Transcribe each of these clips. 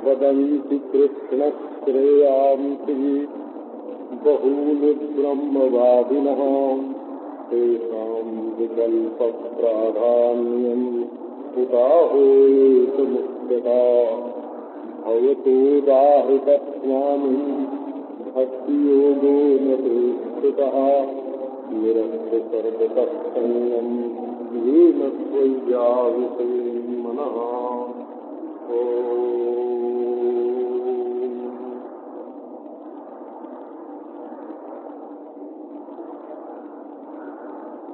वदन्ति कृष्णश्रेयांसि बहूनि ब्रह्मवादिनः तेषां विकल्पप्राधान्यं कुताहोऽयेष मुख्यतः भवतोदाहृतस्वामी भक्तियोगो न ते स्थितः निरस्य सर्वतः संगं येन त्वय्याविषये मनः।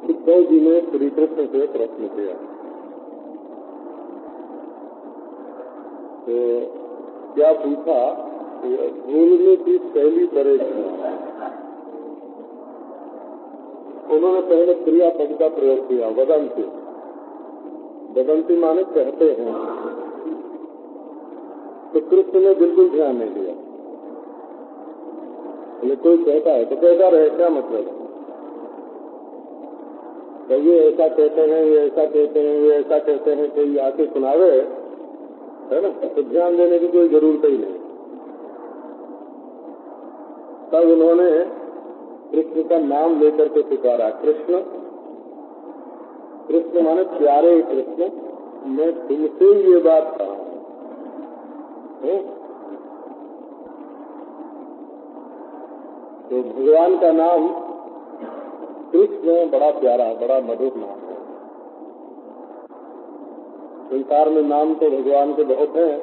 उद्धव जी ने श्री कृष्ण से प्रश्न किया, तो क्या पूछा? बोलने की शैली तरह थी। उन्होंने पहले क्रियापद का प्रयोग किया, वदंती। वदंती माने कहते हैं। तो कृष्ण ने बिल्कुल ध्यान नहीं दिया। कोई कहता है तो कहता रहे, क्या मतलब? तो ये ऐसा कहते हैं, ये ऐसा कहते हैं, ये ऐसा कहते हैं, कोई आके सुनावे, है ना, तो ध्यान देने की कोई जरूरत ही नहीं। तब उन्होंने कृष्ण का नाम लेकर के पुकारा, कृष्ण। कृष्ण माने प्यारे कृष्ण, मैं तुमसे ये बात कहा हूँ। तो भगवान का नाम कृष्ण बड़ा प्यारा, बड़ा मधुर नाम है। संसार में नाम तो भगवान के बहुत हैं,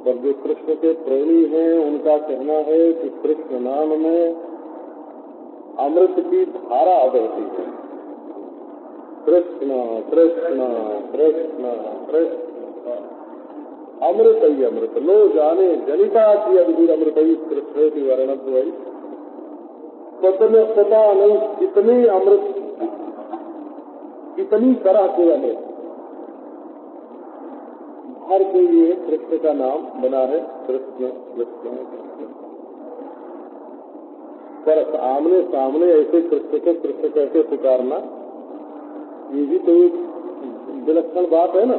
पर जो कृष्ण के प्रेमी हैं उनका कहना है कि कृष्ण नाम में अमृत की धारा बहती है। कृष्ण कृष्ण कृष्ण कृष्ण अमृत ही अमृत, लो जाने जनिता की अद्भुत अमृत ही कृष्ण की वर्णत हुई। पता नहीं कितनी अमृत, कितनी तरह के अमृत हर के लिए कृष्ण का नाम बना है, कृष्ण कृष्ण कृष्ण। पर आमने सामने ऐसे कृष्ण को कृष्ण कहते पुकारना, ये भी तो एक विलक्षण बात है ना।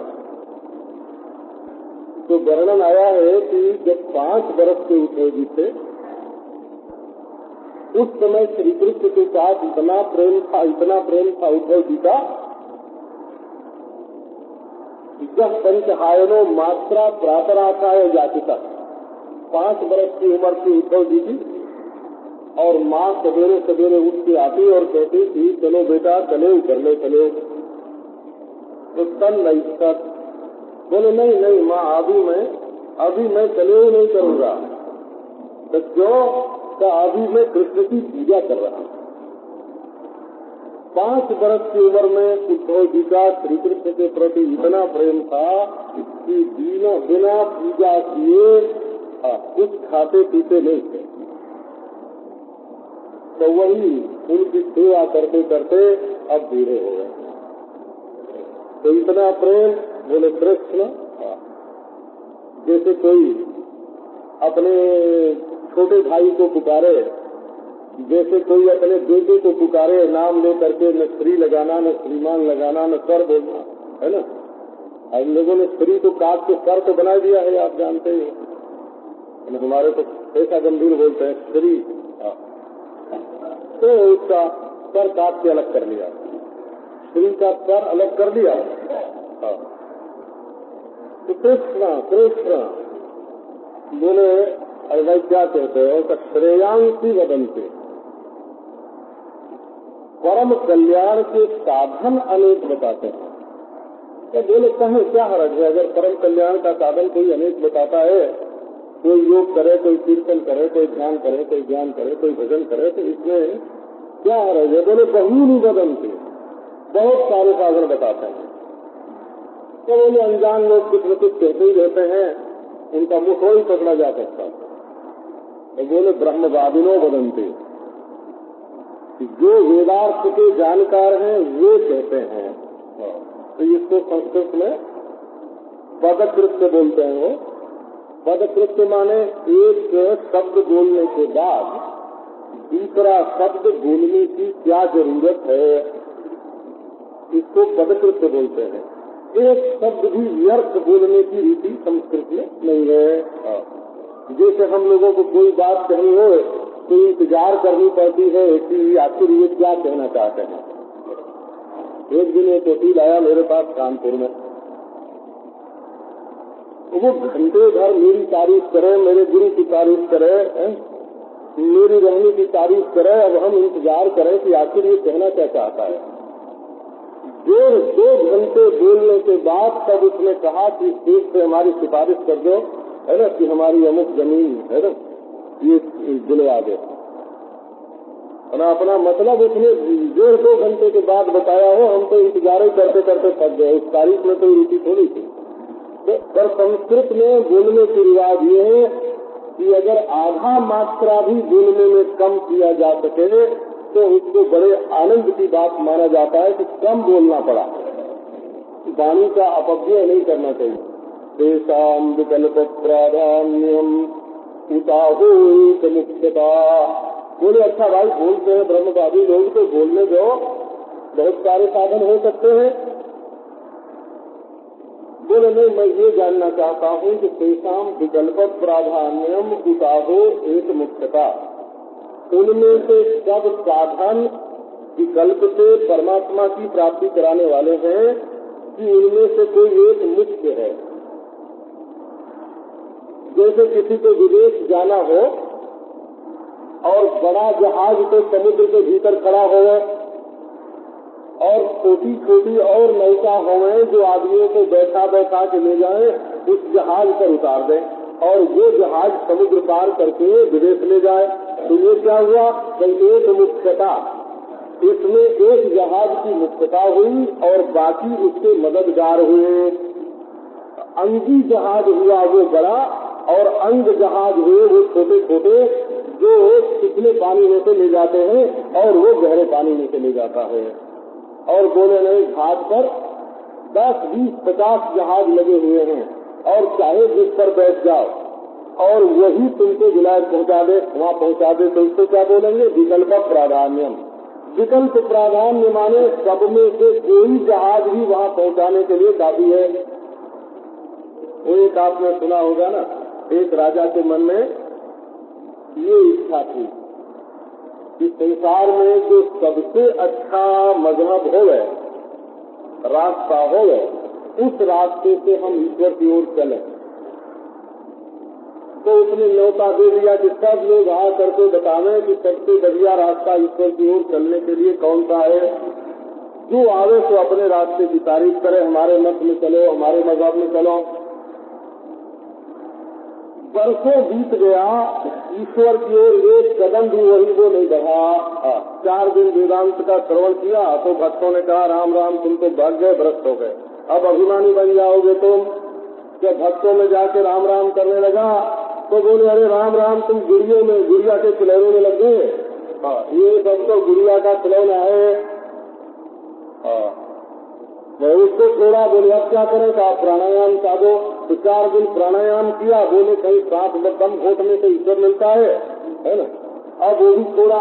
तो वर्णन आया है कि जब 5 वर्ष के उद्धव जी थे, उस समय श्री कृष्ण के साथ इतना प्रेम था उद्धव जी का, जब पंचहायनो मात्रा प्रातराकाय जातिका। 5 वर्ष की उम्र की उद्धव जी की, और माँ सवेरे सवेरे उठ के आती और कहती थी, चलो बेटा चले कर ले चलो। तो तन नहीं कर, बोले नहीं माँ, अभी मैं चले नहीं करूँगा। तो क्यों? का अभी मैं कृष्ण की पूजा कर रहा हूँ। 5 वर्ष की उम्र में उद्धव जी का श्री कृष्ण के प्रति इतना प्रेम था कि बिना पूजा किए कुछ खाते पीते नहीं थे। तो वही उनकी सेवा करते करते अब बूढ़े हो गए। तो इतना प्रेम, बोले कृष्ण। जैसे कोई अपने छोटे भाई को पुकारे, जैसे कोई अपने बेटे को पुकारे, नाम ले करके, न श्री लगाना, न श्रीमान लगाना, न सर बोलना, है ना। हम लोगों ने श्री तो काट के सर तो बना दिया है, आप जानते ही। हमारे तो ऐसा गंभीर बोलते हैं श्री। तो उसका सर काट के अलग कर लिया, श्री का सर अलग कर दिया। तो कृष्ण कृष्ण बोले, अरे भाई क्या कहते हो? तो श्रेयांसी वदंते, परम कल्याण के साधन अनेक बताते हैं। तो बोले कहें क्या हर्ज है? अगर परम कल्याण का साधन कोई अनेक बताता है, कोई योग करे, कोई कीर्तन करे, कोई ध्यान करे, कोई ज्ञान करे, कोई भजन करे, तो इसमें क्या हर्ज है? बोले बहुनी वदंते, बहुत सारे साधन बताते हैं। तो बोले अनजान लोग कुछ न कुछ कहते ही रहते हैं, उनका मुंह थोड़ी पकड़ा जा सकता। तो बोले ब्रह्मवादिनो वदंते, जो वेदार्थ के जानकार हैं वे कहते हैं। तो इसको संस्कृत में पदकृत्य बोलते हैं। वो पदकृत्य माने एक शब्द बोलने के बाद दूसरा शब्द बोलने की क्या जरूरत है, इसको पदकृत्य बोलते हैं। एक शब्द भी व्यर्थ बोलने की रीति संस्कृत में नहीं है। जैसे हम लोगों को कोई बात कहनी हो तो इंतजार करनी पड़ती है कि आखिर ये क्या कहना चाहते हैं। एक दिन एक वकील आया मेरे पास कानपुर में, वो घंटे भर मेरी तारीफ करे, मेरे गुरु की तारीफ करे, मेरी रहने की तारीफ करे। अब हम इंतजार करें कि आखिर ये कहना क्या चाहता है। 1.5-2 घंटे बोलने के बाद तब उसने कहा कि देश से हमारी सिफारिश कर दो, है ना, कि हमारी अमुक जमीन है ना, ये दिलवा दे। और अपना मतलब उसने 1.5-2 घंटे के बाद बताया हो, हम तो इंतजार ही करते करते थक गए। उस तारीख में कोई रुचि थोड़ी थी। तो पर संस्कृत में बोलने की रिवाज ये है कि अगर आधा मात्रा भी बोलने में कम किया जा सके तो उसको बड़े आनंद की बात माना जाता है कि कम बोलना पड़ा। वाणी का अपव्यय नहीं करना चाहिए। तेषां विकल्प प्राधान्यम उताहो एक मुख्यता। बोले अच्छा भाई बोलते हैं ब्रह्मवादी लोग तो बोलने दो, बहुत सारे साधन हो सकते हैं। बोले नहीं, मैं ये जानना चाहता हूँ कि तेषां विकल्प प्राधान्यम उताहो एक मुख्यता, उनमें से सब साधन विकल्प से परमात्मा की प्राप्ति कराने वाले हैं कि उनमें से कोई एक मुख्य है। जैसे किसी को विदेश जाना हो और बड़ा जहाज तो समुद्र के भीतर खड़ा हो और छोटी छोटी और नौका हो जो आदमियों को बैठा बैठा के ले जाए, उस जहाज पर उतार दें और वो जहाज समुद्र पार करके विदेश ले जाए। तो ये क्या हुआ? एक मुख्यता, इसमें एक जहाज की मुख्यता हुई और बाकी उसके मददगार हुए। अंगी जहाज हुआ वो बड़ा और अंग जहाज हुए वो छोटे छोटे, जो चिकने पानी में से ले जाते हैं और वो गहरे पानी में से ले जाता है। और बोले नहीं, घाट पर 10, 20, 50 जहाज लगे हुए हैं और चाहे जिस पर बैठ जाओ और वही तुमको विलायत पहुंचा दे, वहाँ पहुंचा दे, तो इसको क्या बोलेंगे? विकल्प प्राधान्यम। विकल्प प्राधान्य माने सब में से कोई जहाज भी वहाँ पहुंचाने के लिए काफी है। वो एक आपने सुना होगा ना, एक राजा के मन में ये इच्छा थी कि संसार में जो सबसे अच्छा मजहब हो गए, रास्ता हो गए, उस रास्ते से हम ईश्वर की ओर चलें। तो उसने न्योता दे दिया कि सब लोग आ करके बतावें कि सबसे बढ़िया रास्ता ईश्वर की ओर चलने के लिए कौन सा है। जो आवे तो अपने रास्ते की तारीफ करे, हमारे मत में चलो, हमारे मजहब में चलो। बरसों बीत गया, ईश्वर की ओर एक कदम भी वही वो नहीं बढ़ा। 4 दिन वेदांत का श्रवण किया तो भक्तों ने कहा राम राम, तुम तो भाग गए, भ्रष्ट हो गए, अब अभिमानी बन जाओगे तुम। जब भक्तों में जाके राम राम करने लगा तो बोले अरे राम राम, तुम गुड़िया के खिलौने में लग गए। ये सब तो गुड़िया का खिलौना है। मैं उसको छोड़ा। बोले अब क्या करें? कहा प्राणायाम का दो। तो 4 दिन प्राणायाम किया। बोले कहीं सांस में दम घोटने से ईश्वर मिलता है ना। अब वो भी छोड़ा।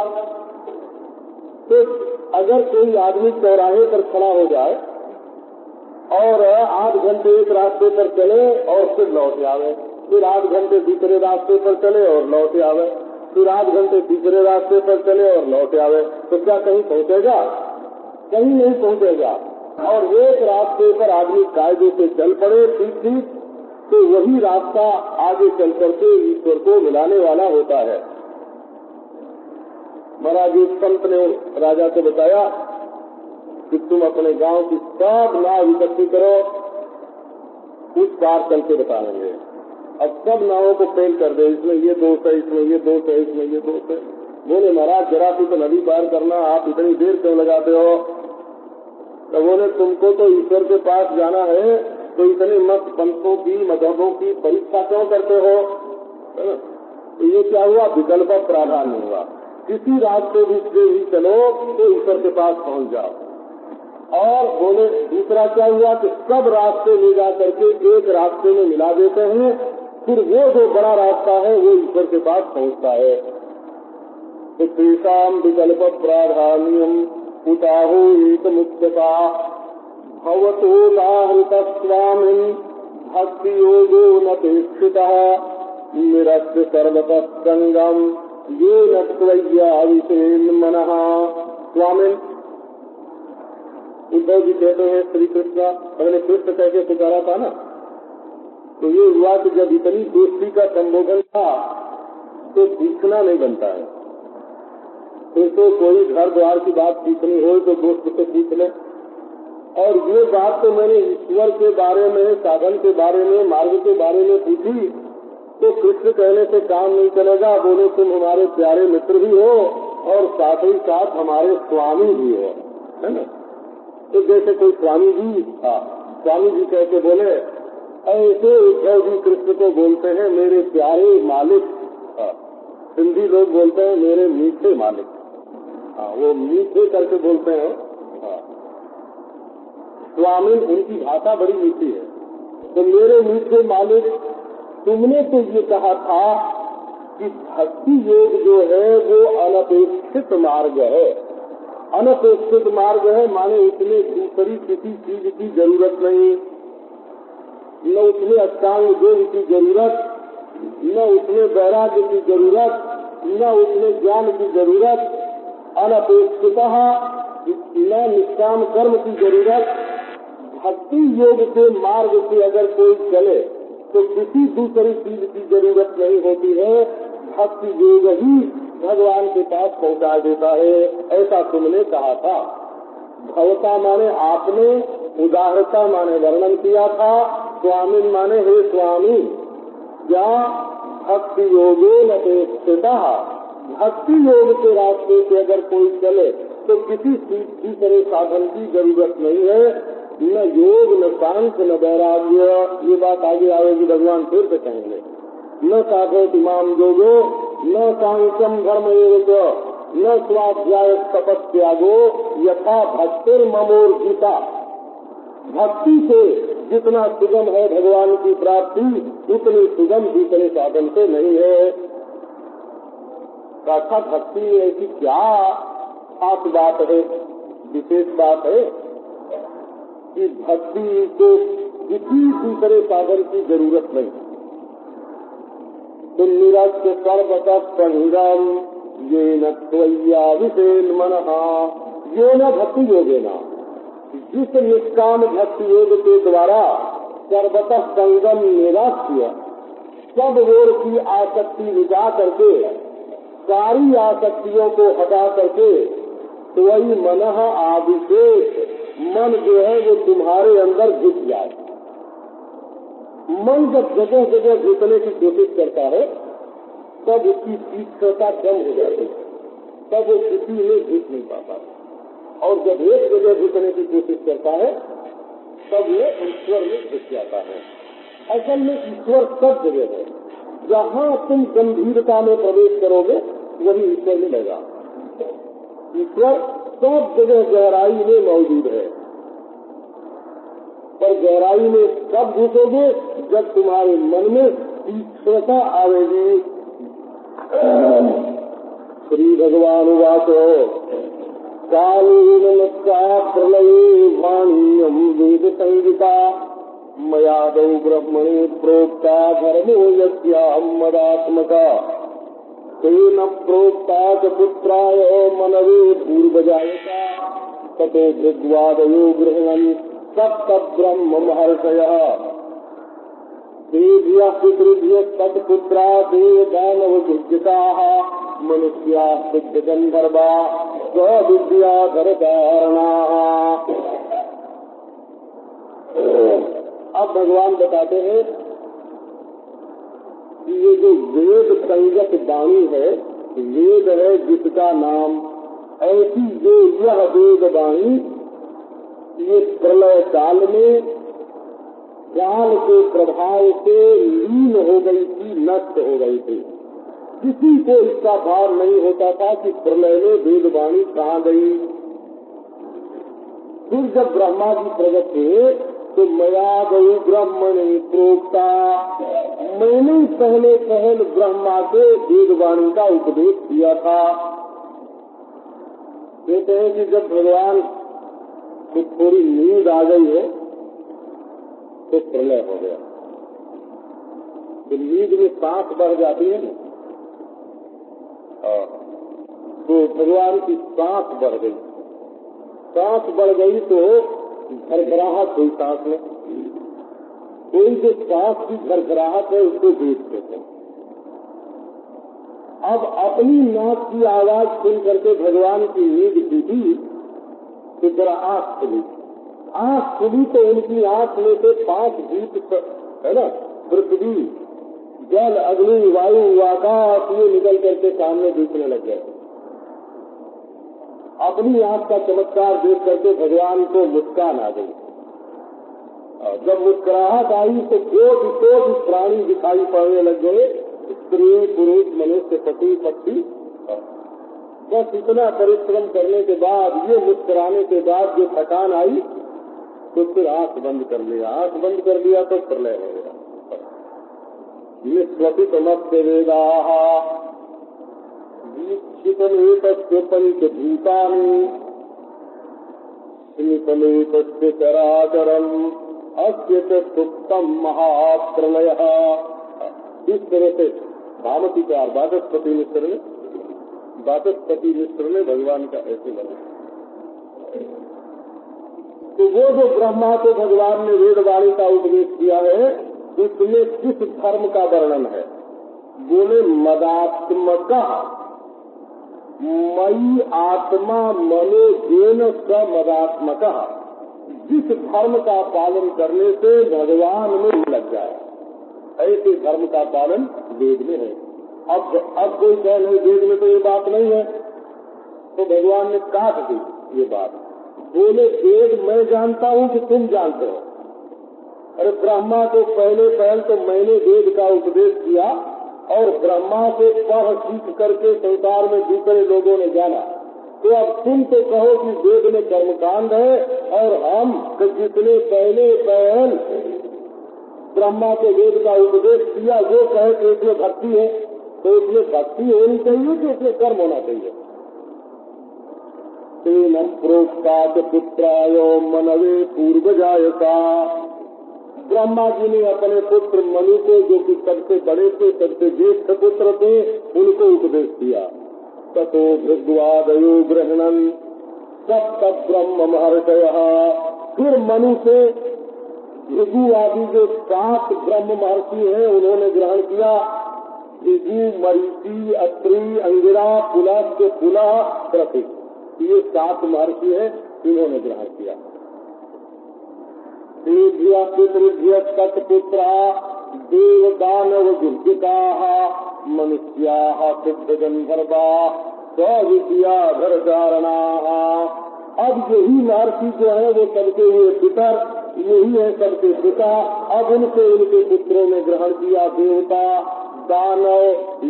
तो अगर कोई आदमी चौराहे पर खड़ा हो जाए और 8 घंटे एक रास्ते पर चले और फिर लौट आवे, फिर 8 घंटे दूसरे रास्ते पर चले और लौट आवे, फिर 8 घंटे तीसरे रास्ते पर चले और लौट आवे, तो क्या कहीं पहुंचेगा? कहीं नहीं पहुंचेगा। और एक रास्ते पर आदमी कायदे से चल पड़े ठीक, तो वही रास्ता आगे चल करके ईश्वर को मिलाने वाला होता है। महाराज एक संत ने राजा को बताया कि तुम अपने गांव की सब नाव इकट्ठी करो, उस पार चल के बताएंगे। अब सब नावों को फेल कर दे, इसमें ये दोष है, इसमें ये दोष है, इसमें ये दोष है। बोले महाराज जरा सी तो नदी पार करना, आप इतनी देर क्यों लगाते हो? तो बोले तुमको तो ईश्वर के पास जाना है, तो इतने मत पंथों की मजहबों की परीक्षा क्यों करते हो? तो ये क्या हुआ? विकल्प प्राधान्य हुआ। किसी रास्ते से भी चलो तो ईश्वर के पास पहुंच जाओ। और बोले दूसरा क्या हुआ कि सब रास्ते ले जा करके एक रास्ते में मिला देते हैं, फिर वो जो बड़ा रास्ता है वो ईश्वर के पास पहुंचता है। तो तेषाम विकल्प प्राधान्यम उताहो एक मुक्तता भवतो दाहृत स्वामिन् भक्ति योगो नपेक्षितः निरस्य सर्वतः संगम ये नत्वय्याविषेण मनः। स्वामिन् उद्धव जी कहते हैं श्री कृष्ण, पहले कृष्ण कह के पुकारा था ना, तो ये हुआ कि जब इतनी दोस्ती का संबोधन था तो पूछना नहीं बनता है। फिर तो कोई घर द्वार की बात पूछनी हो तो दोस्त से पूछ ले। और ये बात तो मैंने ईश्वर के बारे में, साधन के बारे में, मार्ग के बारे में पूछी, तो कृष्ण कहने से काम नहीं चलेगा। बोले तुम हमारे प्यारे मित्र भी हो और साथ ही साथ हमारे स्वामी भी हो, है ना। तो जैसे कोई स्वामी जी, स्वामी जी कहते बोले ऐसे उद्धव जी कृष्ण को बोलते हैं मेरे प्यारे मालिक। सिंधी लोग बोलते हैं मेरे मीठे मालिक। वो मीठे करके बोलते हैं। स्वामी उनकी भाषा बड़ी मीठी है। तो मेरे मीठे मालिक, तुमने तो ये कहा था कि भक्ति योग जो है वो अनपेक्षित मार्ग है। अनपेक्षित मार्ग है माने उसमें दूसरी किसी चीज की जरूरत नहीं, न उसमें अष्टांग योग की जरूरत, न उसमें वैराग्य की जरूरत, न उसमें ज्ञान की जरूरत। अनपेक्षितः न निष्काम कर्म की जरूरत। भक्ति योग के मार्ग से अगर कोई चले तो किसी दूसरी चीज की जरूरत नहीं होती है। भक्ति योग ही भगवान के पास पहुंचा देता है, ऐसा तुमने कहा था। भवता माने आपने, उदाहरता माने वर्णन किया था, स्वामी माने हे स्वामी। क्या भक्ति योगे नपेक्षितः, भक्ति योग के रास्ते से अगर कोई चले तो किसी दूसरे साधन की जरूरत नहीं है, न योग, न सांख्य, न वैराग्य। ये बात आगे आएगी, भगवान फिर से कहेंगे। न साधो इमाम योगो न सांख्यम धर्म एवं न स्वाध्याय तपस्यागो यथा भक्तिर ममोर्जिता। भक्ति से जितना सुगम है भगवान की प्राप्ति, उतनी सुगम दूसरे साधन से नहीं है। कथा भक्ति में ऐसी क्या खास बात है, विशेष बात है कि भक्ति को किसी दूसरे साधन की जरूरत नहीं। तो निरस्य सर्वतः संगम ये नत्वय्याविषेण मनः ये न भक्ति योगेना। जिस निष्काम भक्ति योग के द्वारा सर्वतः संगम निराश्य, सब ओर की आसक्ति मिटा करके, सारी आसक्तियों को हटा करके, तो वही मनः आविशेष, मन जो है वो तुम्हारे अंदर घुस जाए। मन जब जगह जगह घुसने की कोशिश करता है तब उसकी तीक्ष्णता कम हो जाती है, तब वो किसी में घुस नहीं पाता। और जब एक जगह घुसने की कोशिश करता है तब वो ईश्वर में घुस जाता है। असल में ईश्वर सब जगह है, जहाँ तुम गंभीरता में प्रवेश करोगे वही ईश्वर मिलेगा। ईश्वर सब जगह गहराई में मौजूद है, पर गहराई में कब घुसोगे? जब तुम्हारे मन में तीक्ष्णता आवेगी। श्री भगवान वाचो कालेन प्रलये वाणीयम वेद संगीता मयादौ ब्रह्मणे प्रोक्ता धर्मो यस्याहं मदात्मका तेन प्रोक्ता च पुत्राय मनवे पूर्वजायका ततो भृग्वादयो गृह्णन् सप्त ब्रह्म महर्षयः देव्यः पितृभ्यः तत्पुत्रा देवदानवसूज्यकाः मनुष्याः सिद्धगन्धर्वाः स्वविद्याधरधारणाः। अब भगवान बताते हैं कि ये जो वेद संगत वाणी है, वेद है जिसका नाम, ऐसी जो यह वेद वाणी ये प्रलय काल में काल के प्रभाव से लीन हो गई थी, नष्ट हो गई थी। किसी को इसका भाव नहीं होता था कि प्रलय में वेदवाणी कहाँ गई। फिर जब ब्रह्मा जी प्रकट हुए तो मया गौ ब्रह्मणे प्रोक्ता, मैंने पहले ब्रह्मा को वेदवाणी का उपदेश किया था। कहते हैं कि जब भगवान को थोड़ी नींद आ गई है तो प्रलय हो गया। तो नींद में सांस बढ़ जाती है ना, तो भगवान की सांस बढ़ गई। सांस बढ़ गई तो घरघराहट हुई सांस में। कोई जो सांस की घरघराहट है उसको देखते हैं। अब अपनी नाक की आवाज सुन करके भगवान की नींद टूटी तो जरा आंख खुली। आंख खुली तो उनकी आंख में से 5 भूत है ना, पृथ्वी जल अग्नि वायु आकाश ये निकल करके सामने दिखने लग गए। अपनी आंख का चमत्कार देख करके भगवान को मुस्कान आ गई। जब मुस्कुराहट आई तो कोटि प्राणी दिखाई पड़ने लग गए, स्त्री पुरुष मनुष्य पशु पक्षी। बस इतना परिश्रम करने के बाद, ये मुस्कुराने के बाद जो थकान आई तो फिर आंख बंद कर लिया। आंख बंद कर लिया तो प्रलय हो गया। निस्वपित मत्स्य वेदाः दीक्षितमेतस्य पंचभूतानि स्मितमेतस्य चराचरम् अस्य च सुप्तम् महाप्रलयः। इस तरह से भामतीकार वाचस्पति मिश्र ने भगवान का ऐसे बना। तो वो जो ब्रह्मा को भगवान ने वेदवाणी का उपदेश किया है उसमें किस धर्म का वर्णन है? बोले मदात्मक मयि आत्मा मनो जेन स मदात्मक। जिस धर्म का पालन करने से भगवान में लग जाए, ऐसे धर्म का पालन वेद में है। अब कोई कह नहीं वेद में तो ये बात नहीं है, तो भगवान ने काट दी ये बात। बोले वेद मैं जानता हूँ कि तुम जानते हो। अरे ब्रह्मा को पहल तो मैंने वेद का उपदेश किया और ब्रह्मा से पढ़ सीख करके संसार में दूसरे लोगों ने जाना। तो अब तुम तो कहो कि वेद में कर्मकांड है और हम जिसने पहल ब्रह्मा को वेद का उपदेश किया वो कहे कि इसमें भक्ति है, तो इसमें भक्ति होनी चाहिए कि इसमें कर्म होना चाहिए। तेन प्रोक्ता च पुत्राय मनवे पूर्वजायका। ब्रह्मा जी ने अपने पुत्र मनु को, जो कि सबसे बड़े थे, सबसे ज्येष्ठ पुत्र थे, उनको उपदेश दिया। ततो भृग्वादयो गृह्णन् सप्त ब्रह्म महर्षयः। फिर मनु से भृगु आदि जो 7 ब्रह्म महर्षि हैं उन्होंने ग्रहण किया। भृगु, मरीचि, अत्रि, अंगिरा, पुलस्त्य, पुलह, प्रति, ये 7 महर्षि हैं, इन्होंने ग्रहण किया। देव्या पितृभ्य तत्पुत्रा देव दानव गुर्जिकाः मनुष्याः सिद्ध गंधर्वाः स्वविद्याधरधारणाः। अब यही महर्षि जो है वो सबके हुए पितर, यही है सबके पिता। अब उनसे उनके पुत्रों ने ग्रहण किया देवता, दानव,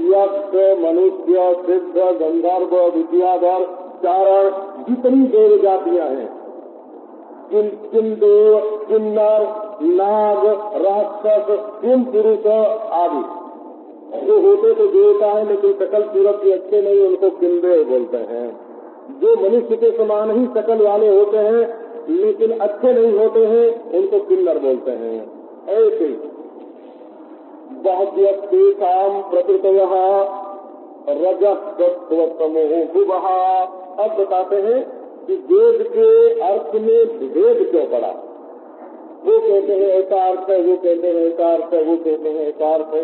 यक्ष, मनुष्य, सिद्ध, गंधर्व, विद्याधर, चारण, जितनी देव जातियां हैं, किन्देव, किन्नर, नाग, राक्षस, किम पुरुष आदि जो होते तो देवता है लेकिन सकल सूरत के अच्छे नहीं, उनको किन्देव बोलते हैं। जो मनुष्य के समान ही सकल वाले होते हैं लेकिन अच्छे नहीं होते हैं, उनको किन्नर बोलते हैं। ऐसे बहुव्यक्तेषां प्रकृतयः रजः सत्त्व तमो भुवः। अब बताते हैं कि वेद के अर्थ में भेद क्यों पड़ा। वो कहते हैं ऐसा अर्थ है, वो कहते हैं ऐसा अर्थ है, वो कहते हैं ऐसा अर्थ है।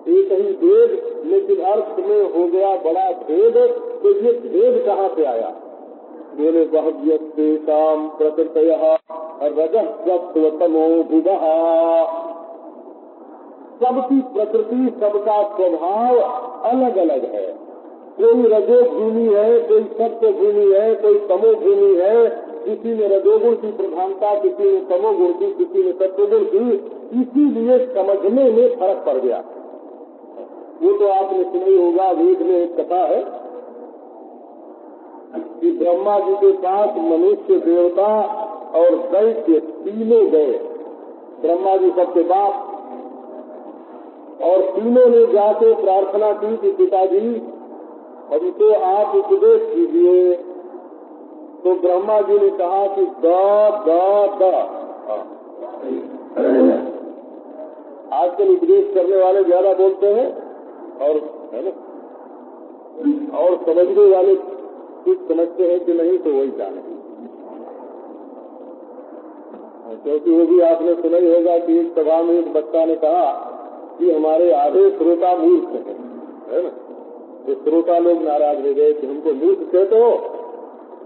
एक ही वेद लेकिन अर्थ में हो गया बड़ा भेद। तो ये भेद कहाँ से आया? बोले बहुव्यक्तेषां प्रकृतयः रजः सत्त्व तमो भुवः। सबकी प्रकृति, सबका स्वभाव अलग अलग है। कोई रजोभूमि है, कोई सत्वभूमि है, कोई तमोभूमि है। किसी में रजोगुण की प्रधानता, किसी में तमोगुण की, किसी में सत्वगुण की। इसीलिए समझने में फर्क पड़ गया। वो तो आपने सुनी होगा, वेद में एक कथा है कि ब्रह्मा जी के पास मनुष्य, देवता और दैत्य तीनों गए। ब्रह्मा जी सबके बाप, और तीनों ने जाके प्रार्थना की कि पिताजी हमको आप उपदेश कीजिए। तो ब्रह्मा जी ने कहा कि द द द। आजकल उपदेश करने वाले ज्यादा बोलते हैं और है ना, और समझने वाले कुछ समझते हैं कि नहीं तो वही जाने। क्योंकि वो भी आपने सुना ही होगा कि एक सभा में एक बच्चा ने कहा कि हमारे आधे श्रोता मूर्ख हैं, है ना। तो श्रोता लोग नाराज हो गए कि हमको मूर्ख कहते हो।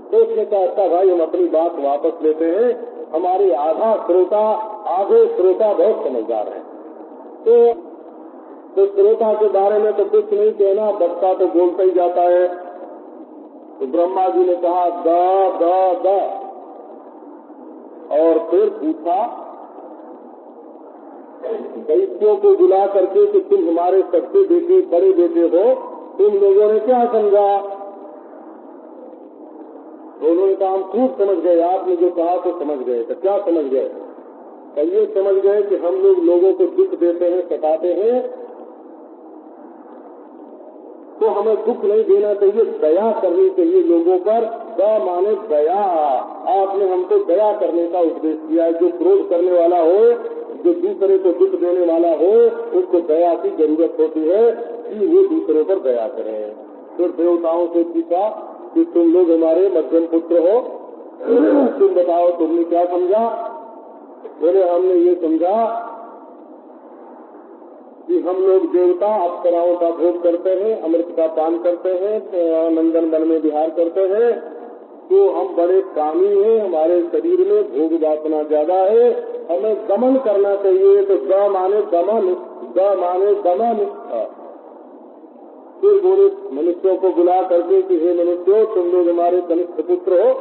तो उसने कहा अच्छा भाई, हम अपनी बात वापस लेते हैं, हमारे आधे श्रोता बहुत समझदार हैं। तो श्रोता के बारे में तो कुछ नहीं कहना, बच्चा तो बोलता ही जाता है। तो ब्रह्मा जी ने कहा द द द, और फिर पूछा दैत्यों को बुला करके कि तुम हमारे सबसे बेटे, बड़े बेटे हो, तुम लोगों ने क्या समझा? उन्होंने कहा हम खूब समझ गए, आपने जो कहा तो समझ गए। तो क्या समझ गए? तो ये समझ गए कि हम लोग लोगों को दुख देते हैं, सताते हैं, तो हमें दुख नहीं देना चाहिए, दया करनी चाहिए लोगों पर। द माने दया। आपने हमको दया करने का उपदेश किया है। जो क्रोध करने वाला हो, जो दूसरे को दुख देने वाला हो, उसको दया की जरूरत होती है कि वो दूसरों पर दया करें। फिर देवताओं से पूछा कि तुम लोग हमारे मध्यम पुत्र हो, तुम बताओ तुमने क्या समझा? बोले हमने ये समझा कि हम लोग देवता अप्सराओं का भोग करते हैं, अमृत का पान करते हैं, नंदन वन में विहार करते हैं, तो हम बड़े कामी हैं, हमारे शरीर में भोग वासना ज्यादा है, हमें दमन करना चाहिए। तो द माने दमन, द माने दमन। फिर बोले मनुष्यों को बुला करके कि हे मनुष्यों, तुम लोग हमारे कनिष्ठ पुत्र हो,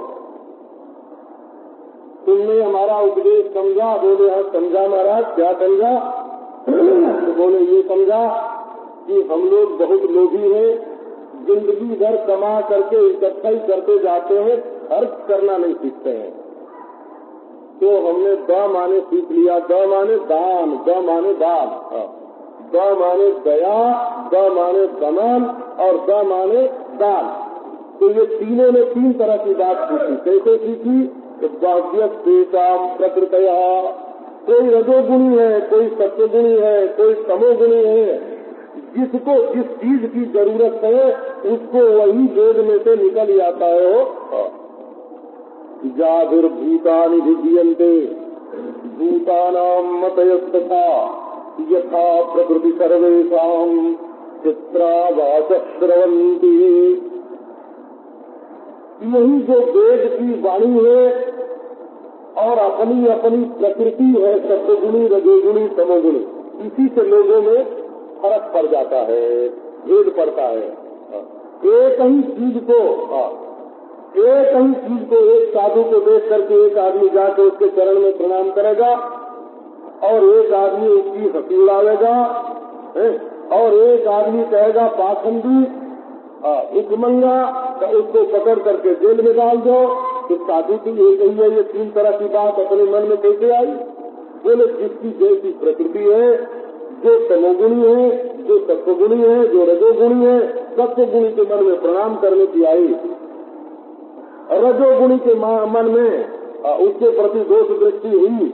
तुमने हमारा उपदेश समझा? बोले हाँ समझा महाराज। क्या समझा? तो बोले ये समझा कि हम लोग बहुत लोभी हैं, जिंदगी भर कमा करके इकट्ठा ही करते जाते हैं, खर्च करना नहीं सीखते हैं। तो हमने द माने सीख लिया। द माने दान, द माने दान, द माने दया, द माने दमन और द माने दान। तो ये तीनों ने तीन तरह की बात सीखी। कैसे सीखी? बहुव्यक्तेषां प्रकृतयः। कोई रजोगुणी है, कोई सत्वगुणी है, कोई तमोगुणी है। जिसको जिस चीज की जरूरत है उसको वही वेद में से निकल जाता है। जाभिर्भूतानि विद्यन्ते भूतानां मतयस्तथा यथा प्रकृति सर्वेषां चित्रावाचः स्रवन्ति। यही जो वेद की वाणी है और अपनी अपनी प्रकृति है, सत्वगुणी, रजोगुणी, तमोगुणी, इसी से लोगों में फर्क पड़ जाता है, भेद पड़ता है। एक ही चीज को एक साधु को देख करके एक आदमी जाकर उसके चरण में प्रणाम करेगा और एक आदमी उसकी हंसी उड़ावेगा, और एक आदमी कहेगा पाखंडी, उपमंगा, तो उसको पकड़ करके जेल में डाल दो। तो साधु की एक ही है। ये तीन तरह की बात अपने मन में कैसे आई? बोले जिसकी जैसी प्रकृति है, जो तमोगुणी है, जो सत्वगुणी है, जो रजोगुणी है, सत्वगुणी के मन में प्रणाम करने की आई, रजोगुणी के मन में उसके प्रति दोष दृष्टि हुई,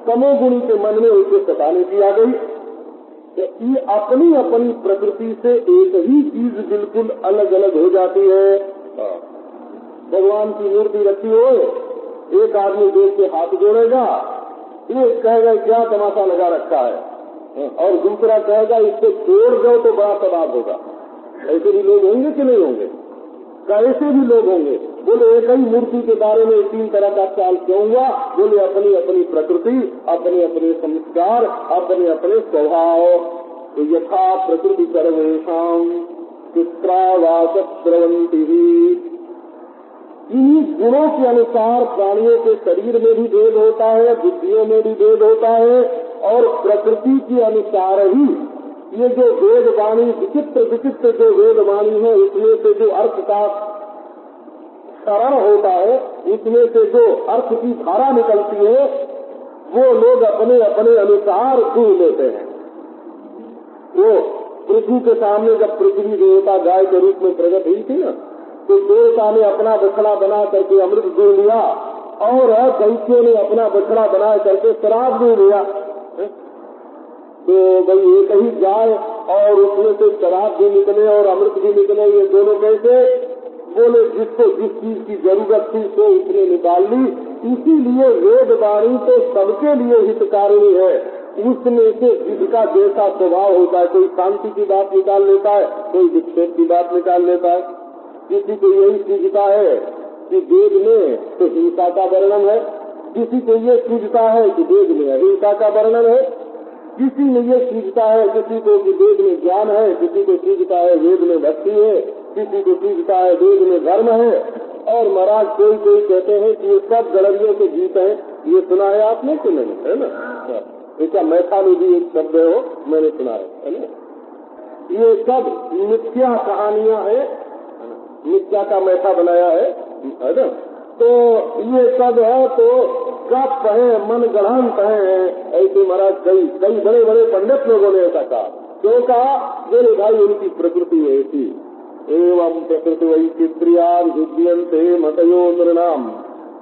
तमोगुणी के मन में उसे सताने की आ गई। तो ये अपनी अपनी प्रकृति से एक ही चीज बिल्कुल अलग अलग हो जाती है। भगवान की मूर्ति रखी हो, एक आदमी देख के हाथ जोड़ेगा, एक कहेगा क्या तमाशा लगा रखा है, और दूसरा कहेगा इसको छोड़ दो तो बड़ा सवाब होगा। ऐसे भी लोग होंगे कि नहीं होंगे? कैसे भी लोग होंगे। बोले एक ही मूर्ति के बारे में 3 तरह का ख्याल क्यों हुआ? बोले अपनी अपनी प्रकृति, अपने अपने संस्कार, अपने अपने स्वभाव। तो यथा प्रकृति सर्वेषां चित्रावास स्रवंती, इन्हीं गुणों के अनुसार प्राणियों के शरीर में भी भेद होता है, बुद्धियों में भी भेद होता है, और प्रकृति के अनुसार ही ये जो वेद वाणी विचित्र विचित्र जो वेद वाणी है, उसमें से जो अर्थ का शरण होता है, उसमें से जो अर्थ की धारा निकलती है, वो लोग अपने अपने अनुसार सुन लेते हैं। वो पृथ्वी के सामने जब पृथ्वी देवता गाय के रूप में प्रकट हुई थी ना, तो देवता ने अपना बछड़ा बना करके अमृत दूध लिया, और दैत्यों ने अपना बछड़ा बना करके शराब दूध लिया। तो भाई एक ही गाय और उसमें से शराब भी निकले और अमृत भी निकले, ये दोनों कैसे? बोले जिसको जिस चीज की जरूरत थी तो उसने निकाल ली। इसीलिए वेद वाणी तो सबके लिए हितकारी है। उसमें से जिसका जैसा स्वभाव होता है, कोई शांति की बात निकाल लेता है, कोई विक्षेप की बात निकाल लेता है। किसी को यही सूझता है कि वेद में तो हिंसा का वर्णन है, किसी को ये सूझता है कि वेद में अहिंसा का वर्णन है, किसी में ये सूझता है किसी को कि वेद में ज्ञान है, किसी को सूझता है वेद में भक्ति है, किसी को सूझता है वेद में धर्म है। और महाराज कोई कोई कहते हैं कि ये सब गलरियों के गीत हैं। ये सुना है आपने कि नहीं? है ना? ऐसा मैथालोजी एक शब्द हो, मैंने सुना है ना? ये सब मिथ्या कहानियां हैं, मिथ्या का मैथा बनाया है ना? तो ये सब है तो गप है, मन गढ़ांत है। ऐसे महाराज कई बड़े बड़े पंडित लोगों ने ऐसा कहा। क्यों कहा? बोले भाई उनकी प्रकृति ऐसी, एवं प्रकृति वही चित्रिया युद्यन्ते मतयो नृणाम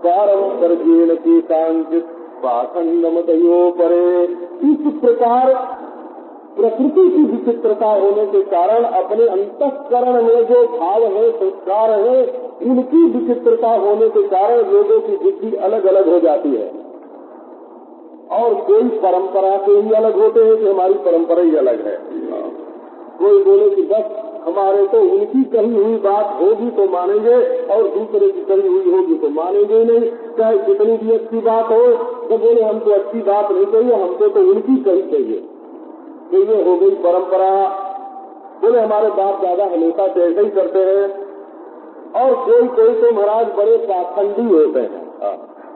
पारंपरिकेन की कांचित पाखंड मतयो परे। इस प्रकार प्रकृति की विचित्रता होने के कारण अपने अंतःकरण में जो भाव है, संस्कार है, उनकी विचित्रता होने के कारण लोगों की बुद्धि अलग अलग हो जाती है। और कोई परंपरा से ही अलग होते हैं कि हमारी परंपरा ही अलग है। कोई बोले कि बस हमारे तो उनकी कही हुई बात होगी तो मानेंगे, और दूसरे की कही हुई होगी तो मानेंगे नहीं, चाहे कितनी भी अच्छी बात हो। तो बोले हमको अच्छी बात नहीं चाहिए, हमको तो उनकी कही चाहिए। तो ये हो गई परंपरा। बोले हमारे बाप दादा हमेशा से ऐसे ही करते हैं। और कोई कोई तो महाराज बड़े पाखंडी होते हैं।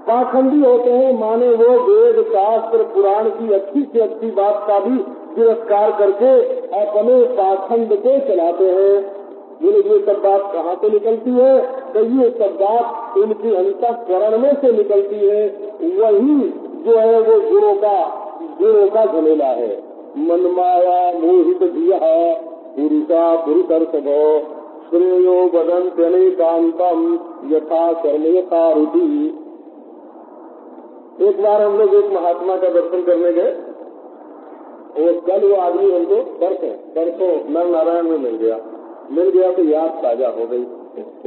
पाखंडी होते हैं माने वो वेद शास्त्र पुराण की अच्छी से अच्छी बात का भी तिरस्कार करके अपने पाखंड को चलाते हैं। बोले ये सब बात कहाँ से निकलती है? तो ये सब बात इनकी अंतःकरण में से निकलती है। वही जो है वो गुणों का झमेला है। मनमाया मोहित धिया पुरुषा पुरुषर्षभो श्रेयो वदन्त्यनेकान्तम यथा कर्म यथा रुचि। एक बार हम लोग एक महात्मा का दर्शन करने गए। वो कल वो आदमी हमको परसों नर नारायण में मिल गया तो याद ताजा हो गई।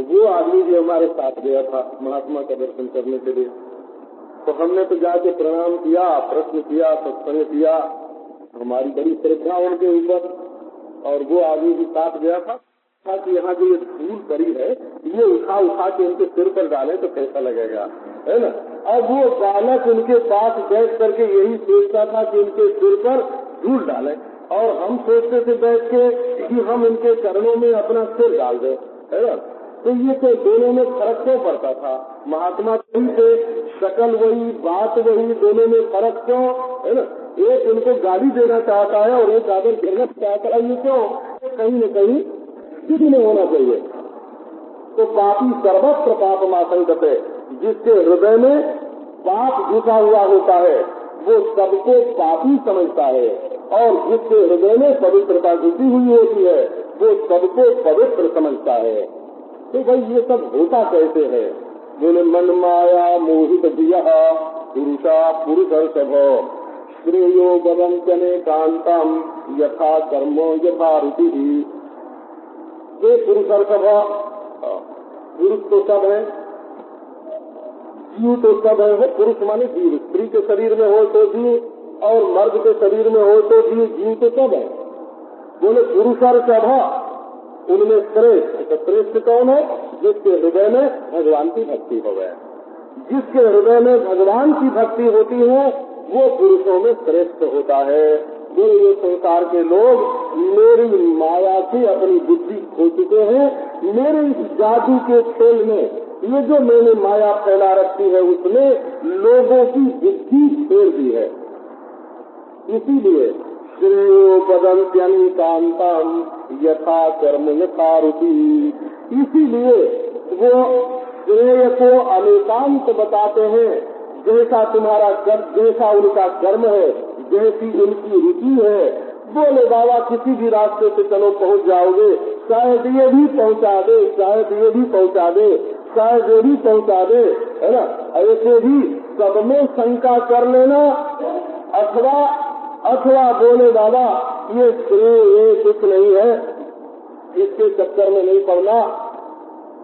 वो आदमी भी हमारे साथ गया था महात्मा का दर्शन करने के लिए। तो हमने तो जाके प्रणाम किया, प्रश्न किया, सत्संग किया, हमारी बड़ी श्रद्धा उनके ऊपर। और वो आदमी भी साथ गया था कि यहाँ जो ये धूल पड़ी है ये उठा के उनके सिर पर डाले तो कैसा लगेगा, है ना? अब वो बालक उनके पास बैठ करके यही सोचता था कि उनके सिर पर धूल डाले, और हम सोचते थे बैठ के कि हम इनके चरणों में अपना सिर डाल दें, है ना? तो ये तो दोनों में फर्क क्यों पड़ता था? महात्मा वही थे, शकल वही, बात वही, दोनों में फर्क क्यों, है ना? एक उनको गाली देना चाहता है और एक आदर गिरना चाहता है। ये क्यों? कहीं न कहीं किसी में होना चाहिए। तो पापी सर्वत्र पाप माशंकते, जिसके हृदय में पाप घुसा हुआ होता है वो सबको पापी समझता है, और जिसके हृदय में पवित्रता घुसी हुई होती है वो सबको पवित्र समझता है। तो भाई ये सब होता कैसे है? बोले मन माया मोहित दिया पुरुषा पुरुषर्षभ श्रेयो बदंत्यने कांतम यथा कर्मो यथा रुचि। ये पुरुषर्षभ, पुरुष तो सब है, जीव तो सब है। वो पुरुष माने जीव, स्त्री के शरीर में हो तो जीव और मर्द के शरीर में हो तो जीव, जीव तो सब है। बोले पुरुषर्षभ, उनमें श्रेष्ठ, तो श्रेष्ठ कौन है? जिसके हृदय में भगवान की भक्ति हो गया। जिसके हृदय में भगवान की भक्ति होती है वो पुरुषों में श्रेष्ठ होता है। ये संसार के लोग मेरी माया से अपनी बुद्धि खो चुके हैं। मेरे इस जादू के खेल में, ये जो मैंने माया फैला रखी है उसमें लोगों की बुद्धि फेर दी है। इसीलिए श्रेयो बदंत्यनि कांतम यथा कर्म यथा रुचि, इसीलिए वो श्रेय को अनेकांत बताते हैं। जैसा तुम्हारा कर्म, जैसा उनका कर्म है, जैसी उनकी रुचि है। बोले बाबा किसी भी रास्ते से चलो पहुंच जाओगे, शायद ये भी पहुंचा दे, शायद ये भी पहुंचा दे, शायद ये भी पहुंचा दे, है ना। ऐसे भी सब में शंका कर लेना, अथवा बोले बाबा ये श्रेय ये कुछ नहीं है, इसके चक्कर में नहीं पड़ना।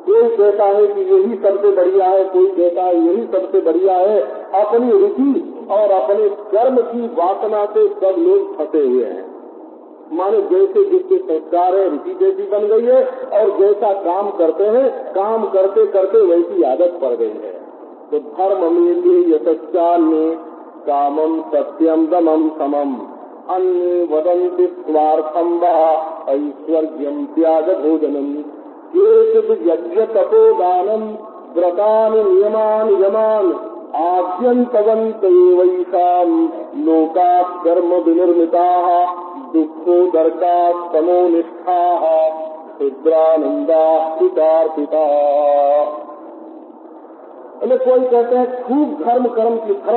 कोई कहता है कि यही सबसे बढ़िया है, कोई कहता है यही सबसे बढ़िया है। अपनी रुचि और अपने कर्म की वासना से सब लोग फंसे हुए हैं। माने जैसे जिसके संस्कार है, रुचि जैसी बन गई है और जैसा काम करते हैं, काम करते करते वैसी आदत पड़ गई है। तो धर्म में यशस्चान्य कामम सत्यम दमम समम अन्य वदन्ति स्वार्थम वा ऐश्वर्यम त्याग भोजनम केचित् यज्ञ तपोदानम व्रतानि नियमानि यमान् आद्यन्तवन्त वैषाम् लोकात् कर्म विनिर्मिताः दुःखोदर्कात् तमोनिष्ठाः क्षुद्रानन्दाः पितार्पिताः। कोई कहते हैं खूब धर्म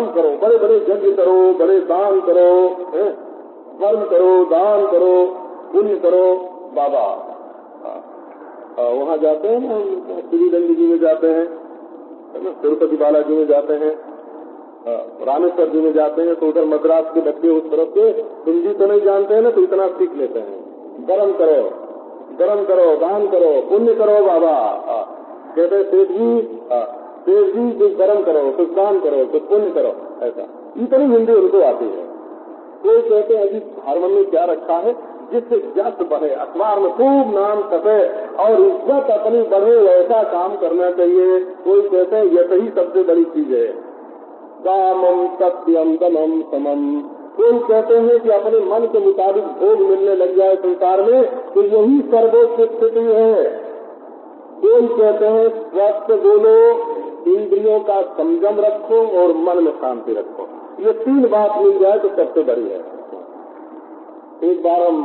करो, बड़े बड़े यज्ञ करो, बड़े दान करो, धर्म करो, दान करो, पुण्य करो। बाबा वहाँ जाते हैं ना, श्रीरंग जी में जाते हैं, तिरुपति बालाजी में जाते हैं, रामेश्वर जी में जाते हैं, तो उधर मद्रास के बच्चे उस तरफ के हिंदी तो नहीं जानते हैं ना, तो इतना सीख लेते हैं। धर्म करो, दान करो, पुण्य करो। बाबा कहते हैं सेठ जी कुछ धर्म करो, कुछ दान करो, कुछ पुण्य करो, ऐसा इतनी हिंदी उनको आती है। कोई कहते हैं अभी धर्म में क्या रखा है जिससे जस बढ़े, अखबार में खूब नाम छपे और इज्जत अपनी बढ़े, वैसा काम करना चाहिए। कोई कहते हैं यह ही सबसे बड़ी चीज है, कामम सत्यम दमम समम। कोई कहते हैं कि अपने मन के मुताबिक भोग मिलने लग जाए संसार में तो यही सर्वोच्च स्थिति है। कोई कहते हैं स्वस्थ बोलो, इंद्रियों का संयम रखो और मन में शांति रखो। ये तीन बात मिल जाए तो सबसे बड़ी है। एक बार हम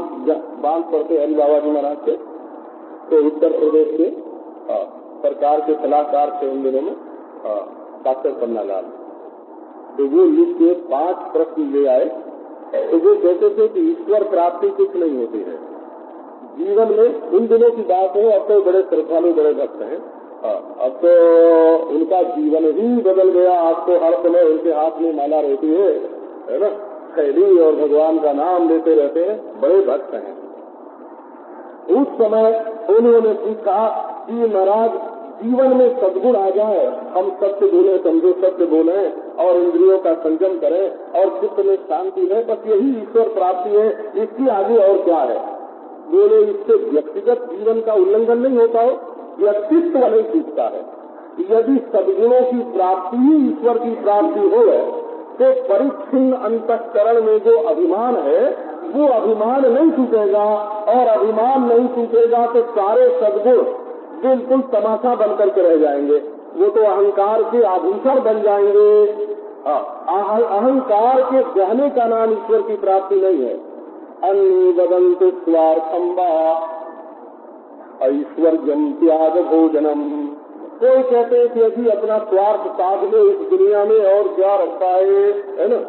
बांध पढ़ते हरि बाबा जी महाराज के, तो उत्तर प्रदेश के सरकार के सलाहकार थे उन दिनों में डॉक्टर पन्नालाल। तो वो लिख के 5 प्रश्न ले आए। तो वो कहते थे कि ईश्वर प्राप्ति कुछ नहीं होती है जीवन में। उन दिनों की बात है, अब तो बड़े श्रद्धालु बड़े भक्त हैं, अब तो उनका जीवन ही बदल गया। आज तो हर समय उनके हाथ में माला रहती है ना, खैरी, और भगवान का नाम लेते रहते हैं, बड़े भक्त हैं। उस समय उन्होंने पूछा कि महाराज जीवन में सद्गुण आ जाए, हम सत्य बोले, समझो सत्य बोले और इंद्रियों का संयम करें और चित्त में शांति है, बस यही ईश्वर प्राप्ति है, इसकी आगे और क्या है। बोले इससे व्यक्तिगत जीवन का उल्लंघन नहीं होता हो, व्यक्तित्व नहीं टूटता है। यदि सद्गुणों की प्राप्ति ही ईश्वर की प्राप्ति हो तो परिच्छिन्न अंतःकरण में जो अभिमान है वो अभिमान नहीं टूटेगा, और अभिमान नहीं टूटेगा तो सारे सद्गुण बिल्कुल तमाशा बन करके रह जाएंगे। वो तो अहंकार के आभूषण बन जाएंगे। अहंकार के गहने का नाम ईश्वर की प्राप्ति नहीं है। अन्य वदन्तु स्वार्थम वा ऐश्वर्यम त्याग भोजनम। कोई कहते हैं कि अभी अपना स्वार्थ साध लो इस दुनिया में, और क्या रखता है ना,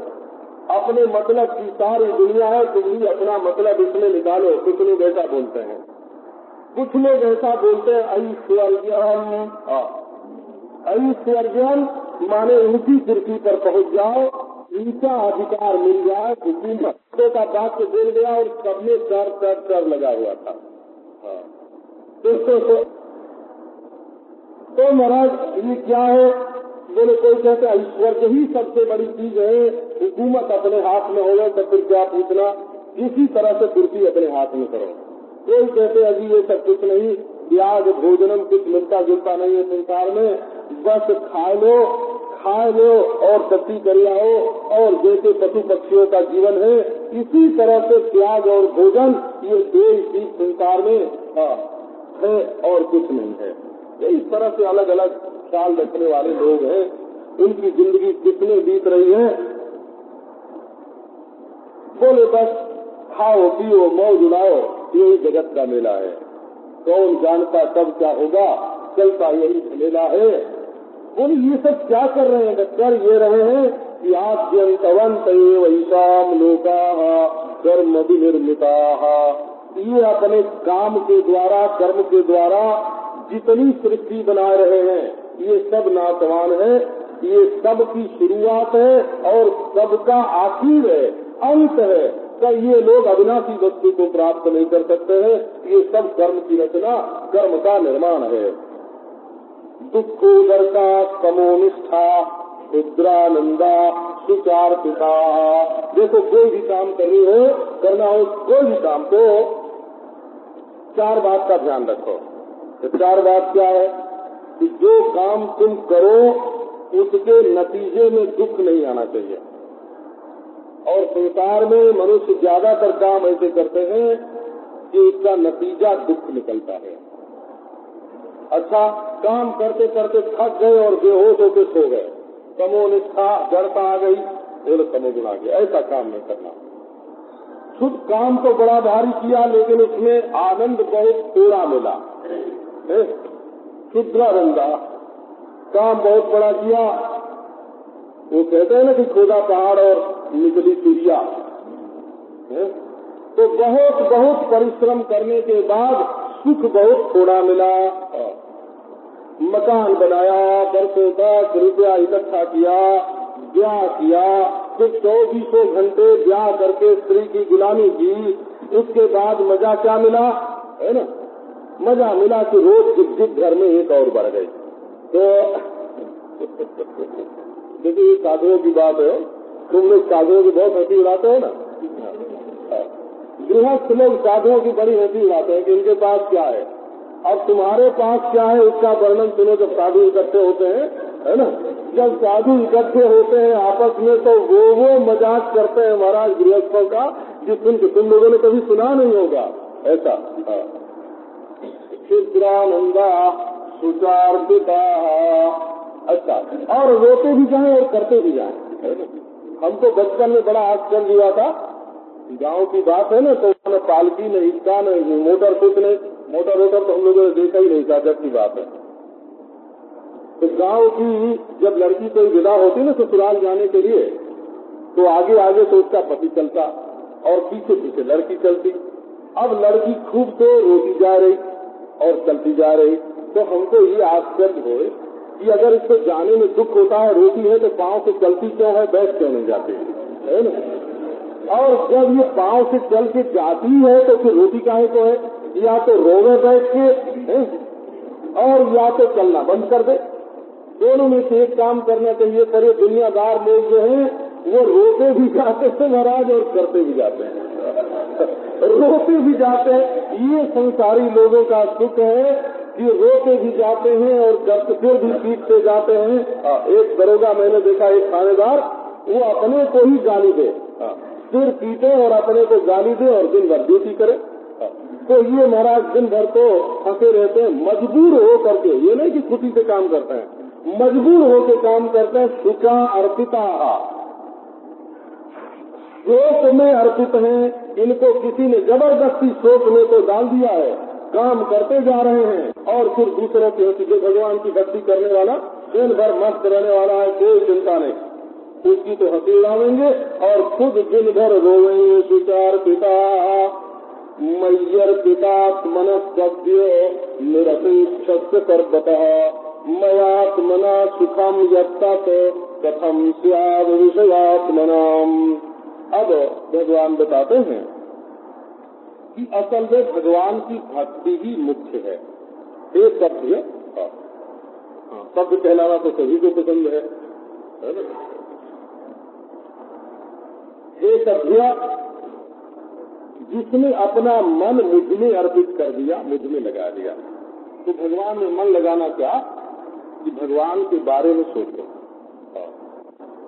अपने मतलब की सारी दुनिया है, तुम भी अपना मतलब इसमें निकालो। कुछ लोग ऐसा बोलते हैं, कुछ लोग ऐसा बोलते हैं ऐश्वर्यम ऐश्वर्यन माने ऊंची कुर्सी पर पहुंच जाओ, ऊंचा अधिकार मिल जाए, हुकूमत का वाक्य बोल गया और सबने कर लगा हुआ था। हाँ। तो महाराज ये क्या है? बोले कोई कहते ऐश्वर्य ही सबसे बड़ी चीज है, हुकूमत अपने हाथ में हो तो फिर क्या पूछना, इसी तरह से कुर्सी अपने हाथ में करो। कोई कहते अभी ये सब कुछ नहीं, त्याग भोजनम कुछ मिलता जुलता नहीं है संसार में, बस खा लो और सत्ती कर आओ, और जैसे पशु पक्षियों का जीवन है इसी तरह से त्याग और भोजन, ये दो ही चीज संसार में है और कुछ नहीं है। इस तरह से अलग अलग ख्याल रखने वाले लोग हैं, उनकी जिंदगी कितने बीत रही है। बोले बस खाओ पियो मौज उड़ाओ, यही जगत का मेला है, कौन जानता कब क्या होगा, चलता यही मेला है। बोले ये सब क्या कर रहे हैं? कर ये रहे हैं कि आद्यंतवंत वैशाम लोका कर्म विनिर्मिता, ये अपने काम के द्वारा कर्म के द्वारा जितनी सृष्टि बना रहे हैं ये सब नाशवान है, ये सब की शुरुआत है और सबका आखिर है, अंत है। तो ये लोग अविनाशी वस्तु को प्राप्त नहीं कर सकते हैं, ये सब कर्म की रचना, कर्म का निर्माण है। दुखोदर्का समोनिष्ठा रुद्रानंदा सुचार पिता। देखो कोई भी काम करना हो कोई भी काम तो चार बात का ध्यान रखो। तो चार बात क्या है कि जो काम तुम करो उसके नतीजे में दुख नहीं आना चाहिए। और संसार में मनुष्य ज्यादातर काम ऐसे करते हैं कि उसका नतीजा दुख निकलता है। अच्छा, काम करते करते थक गए और बेहोश होकर सो गए, तमोनिष्ठा जड़ता आ गई, बोले तमोगुण आ गया, ऐसा काम नहीं करना। खुद काम तो बड़ा भारी किया लेकिन उसमें आनंद बहुत थोड़ा मिला, शुद्धानंदा। काम बहुत बड़ा किया, वो कहते हैं ना कि खोदा पहाड़ और निकली चिड़िया, तो बहुत बहुत परिश्रम करने के बाद सुख बहुत थोड़ा मिला। मकान बनाया, बरसों तक रुपया इकट्ठा किया, ब्याह किया, फिर 24 घंटे ब्याह करके स्त्री की गुलामी की, उसके बाद मजा क्या मिला? है ना, मजा मिला कि रोज जिस घर में एक और बढ़ गई। तो देखिए ये साधुओं की बात है, तुम लोग साधुओं की बहुत हंसी उड़ाते हो ना, गृहस्थ लोग साधुओं की बड़ी हंसी उड़ाते हैं कि इनके पास क्या है। अब तुम्हारे पास क्या है उसका वर्णन सुनो। जब साधु इकट्ठे होते हैं, है ना, जब साधु इकट्ठे होते हैं आपस में तो वो मजाक करते हैं महाराज गृहस्थों का कि तुम लोगों ने कभी सुना नहीं होगा ऐसा। शुद्रानंदा सुचार पिता। अच्छा, और रोते भी जाएं और करते भी जाएं। हमको बचपन में बड़ा आश्चर्य हुआ था, गांव की बात है ना, तो न पालकी न हिस्सा न मोटर कुछ नहीं, मोटर तो हम लोगों ने देखा ही नहीं था, जब की बात है। तो गांव की जब लड़की कोई विदा होती ना ससुराल जाने के लिए, तो आगे आगे तो उसका पति चलता और पीछे पीछे लड़की चलती। अब लड़की खूब तो रोती जा रही और चलती जा रही, तो हमको ये आश्चर्य हो कि अगर इसको जाने में दुख होता है, रोती है, तो पाँव से चलती क्यों है, बैठ क्यों नहीं जाती है ना। और जब ये पाँव से चल के जाती है तो फिर रोटी काहे को है? या तो रोवे बैठ के और या तो चलना बंद कर दे। दोनों में से एक काम करना चाहिए। पर ये दुनियादार लोग जो हैं वो रोते भी जाते हैं महाराज और करते भी जाते हैं रोते भी जाते हैं। ये संसारी लोगों का सुख है कि रोते भी जाते हैं और करते फिर भी पीटते जाते हैं। एक दरोगा मैंने देखा, एक थानेदार, वो अपने को ही गाली दे, सिर पीटे और अपने को गाली दे और दिन भर ड्यूटी करे। तो ये महाराज दिन भर तो फंसे रहते हैं, मजबूर हो करके। ये नहीं कि खुशी से काम करते हैं, मजबूर होकर काम करते हैं। शुका अर्पिता, शोक में अर्पित हैं। इनको किसी ने जबरदस्ती शोक में तो डाल दिया है, काम करते जा रहे हैं और फिर दूसरों की हंसी। जो भगवान की भक्ति करने वाला दिन भर मस्त रहने वाला है, कोई चिंता नहीं, उसकी तो हंसी उड़ावेंगे और खुद दिन भर रोवेंगे। सुचार पिता मय्यर पिता मनस्त्य निरपेक्ष सर्वतः मयात्मना सुखम यत्तत् कथम स्याद विषयात्मनाम। अब भगवान बताते हैं कि असल में भगवान की भक्ति ही मुख्य है। एक सभ्य, सभ्य कहलाना तो सभी को पसंद है ना? हे सभ्य, जिसने अपना मन मुझ में अर्पित कर दिया, मुझ में लगा दिया, तो भगवान में मन लगाना क्या कि भगवान के बारे में सोचो।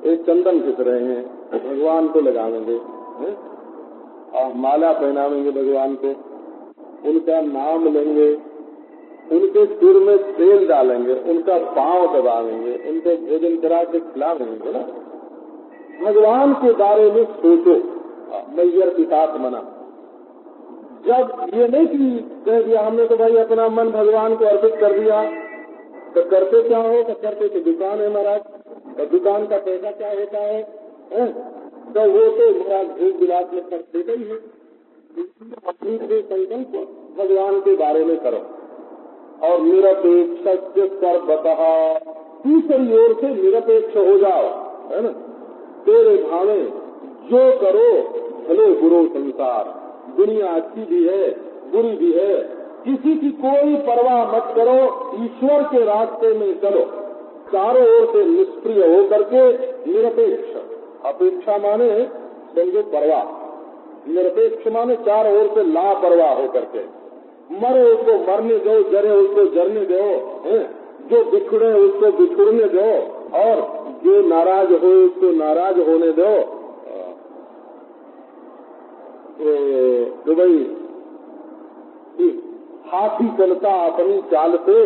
एक चंदन घिस रहे हैं, भगवान को लगाएंगे, माला पहनावेंगे भगवान को, उनका नाम लेंगे, उनके सिर में तेल डालेंगे, उनका पांव दबावेंगे, उनको भोजन करा के खिलावेंगे ना। भगवान के बारे में सोचो, मैयर पितात मना। जब ये नहीं कि कह दिया हमने तो भाई अपना मन भगवान को अर्पित कर दिया, तो करते क्या हो? तो करते तो दुकान है महाराज, तो दुकान का पैसा क्या होता है? तो वो तो महाराज भोग विलास में खर्च देता ही है। अपनी से संकल्प भगवान के बारे में करो और निरपेक्ष सर्वतः, दूसरी ओर से निरपेक्ष हो जाओ, है ना। तेरे भावे जो करो, भले बुरो संसार, दुनिया अच्छी भी है बुरी भी है, किसी की कोई परवाह मत करो, ईश्वर के रास्ते में चलो, चारों ओर से निष्क्रिय होकर के निरपेक्ष। अपेक्षा माने समझो परवाह, निरपेक्ष माने चारों ओर से लापरवाह होकर के। मरे उसको मरने दो, जरे उसको जरने दो, जो बिछुड़े उसको बिछुड़ने दो, और जो नाराज हो उसको नाराज होने दो। तो भाई हाथी चलता अपनी चाल से,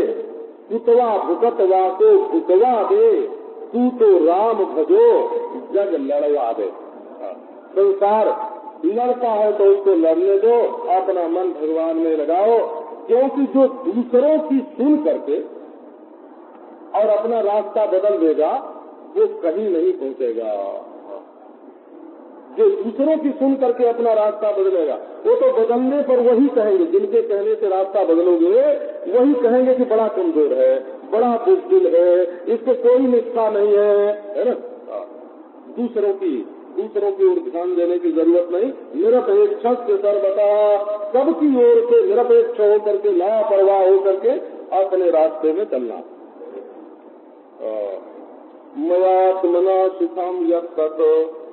पुतवा भुकतवा को भुकवा दे, तू तो राम भजो जग लड़वा दे। संसार लड़ता है तो उसको लड़ने दो, अपना मन भगवान में लगाओ, क्योंकि जो दूसरों की सुन करके और अपना रास्ता बदल देगा वो कहीं नहीं पहुंचेगा। जो दूसरों की सुन करके अपना रास्ता बदलेगा वो तो बदलने पर वही कहेंगे, जिनके कहने से रास्ता बदलोगे वही कहेंगे कि बड़ा कमजोर है, बड़ा बुज़दिल है, इसको कोई निष्ठा नहीं है ना। दूसरों की ओर ध्यान देने की जरूरत नहीं, निरपेक्ष से सर्वथा, सबकी ओर से निरपेक्ष होकर के, लापरवाह होकर के अपने रास्ते में चलना। मयात्मना सुखम यत्तत्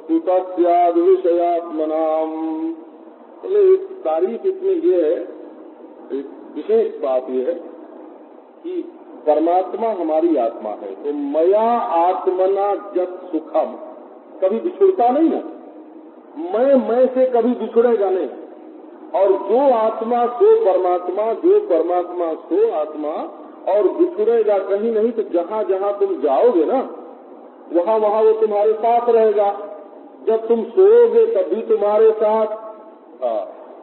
कुतस्याद् विषयात्मनाम। तारीफ इसमें ये है, एक विशेष बात ये है कि परमात्मा हमारी आत्मा है, तो मया आत्मना जब सुखम, कभी बिछुड़ता नहीं है। मैं से कभी बिछुड़ेगा नहीं, और जो आत्मा सो परमात्मा, जो परमात्मा सो आत्मा, और बिछुड़ेगा कहीं नहीं। तो जहाँ जहाँ तुम जाओगे ना, वहाँ वहाँ वो तुम्हारे साथ रहेगा। जब तुम सोओगे तब भी तुम्हारे साथ,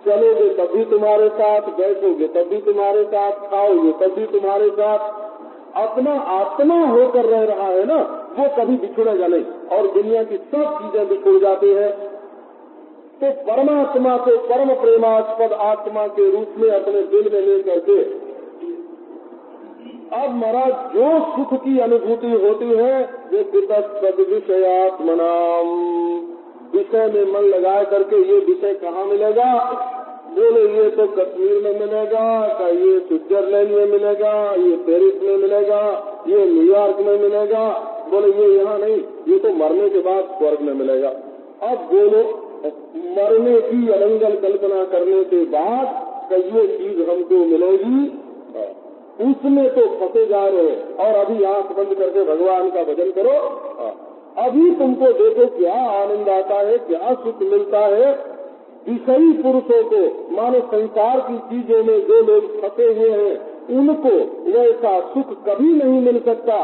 चलोगे तब भी तुम्हारे साथ, बैठोगे तब भी तुम्हारे साथ, खाओगे तब भी तुम्हारे साथ। अपना आत्मा होकर रह रहा है ना, वो कभी बिछुड़ेगा नहीं। और दुनिया की सब चीजें बिछुड़ जाती है, तो परमात्मा को परम प्रेमास्पद आत्मा के रूप में अपने दिल में ले करके अब महाराज जो सुख की अनुभूति होती है वो कुतस्त्वद् विषयात्मनाम, विषय में मन लगा करके ये विषय कहाँ मिलेगा? बोले ये तो कश्मीर में मिलेगा, का ये स्विट्जरलैंड में मिलेगा, ये पेरिस में मिलेगा, ये न्यूयॉर्क में मिलेगा। बोले ये यहाँ नहीं, ये तो मरने के बाद स्वर्ग में मिलेगा। अब बोलो मरने की अनंगल कल्पना करने के बाद ये चीज हमको मिलेगी, उसमें तो फंसे जा रहे और अभी आंख बंद करके भगवान का भजन करो। अभी तुमको देखो क्या आनंद आता है, क्या सुख मिलता है। विषयी पुरुषों को, मानो संसार की चीजों में जो लोग फंसे हुए हैं, उनको वैसा सुख कभी नहीं मिल सकता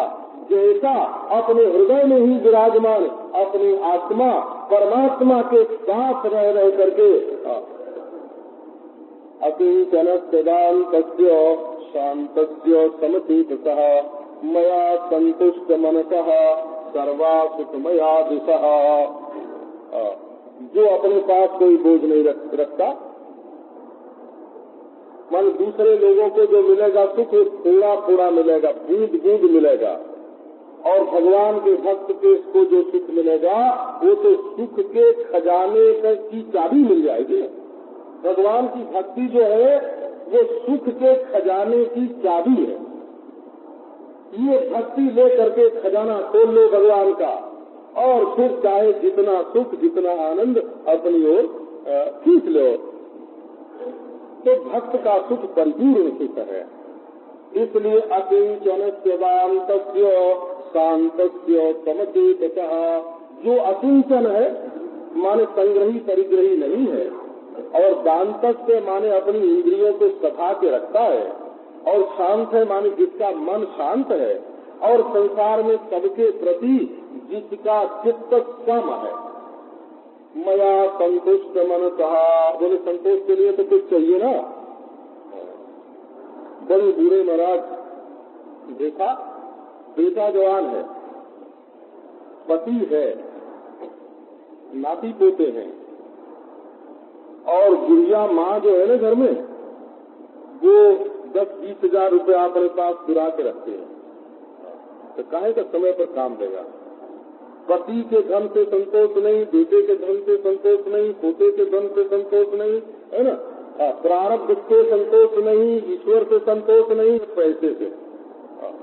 जैसा अपने हृदय में ही विराजमान अपनी आत्मा परमात्मा के साथ रह करके अकिंचनस्यदान्तस्य शान्तस्य समतीतः मया संतुष्ट मनसः सर्वासुखमया दिशः। जो अपने पास कोई बोझ नहीं रखता, मन दूसरे लोगों को जो मिलेगा सुख थोड़ा थोड़ा मिलेगा, बूंद बूंद मिलेगा। और भगवान के भक्त के को जो सुख मिलेगा वो तो सुख के खजाने की चाबी मिल जाएगी। भगवान की भक्ति जो है वो सुख के खजाने की चाबी है। ये भक्ति ले करके खजाना खोल लो भगवान का, और फिर चाहे जितना सुख जितना आनंद अपनी ओर खींच लो। तो भक्त का सुख परिपूर्ण सुख है। इसलिए अकिंचन दान्तस्य शांतस्य समचेतसः, जो अकिंचन है माने संग्रही परिग्रही नहीं है, और दान्तस्य माने अपनी इंद्रियों को सधा के रखता है, और शांत है माने जिसका मन शांत है, और संसार में सबके प्रति जिसका चित्त सम है। मया संतुष्ट मन कहा, बोले संतोष के लिए तो कुछ चाहिए ना। बड़े बूढ़े महाराज देखा, बेटा जवान है, पति है, नाती पोते हैं, और गुड़िया माँ जो है ना घर में, वो 10-20 हजार रुपया अपने पास चुरा के रखते हैं। तो काहे का समय पर काम देगा। पति के धन से संतोष नहीं, बेटे के धन से संतोष नहीं, पोते के धन से संतोष नहीं, है ना, प्रारब्ध से संतोष नहीं, ईश्वर से संतोष नहीं, पैसे से,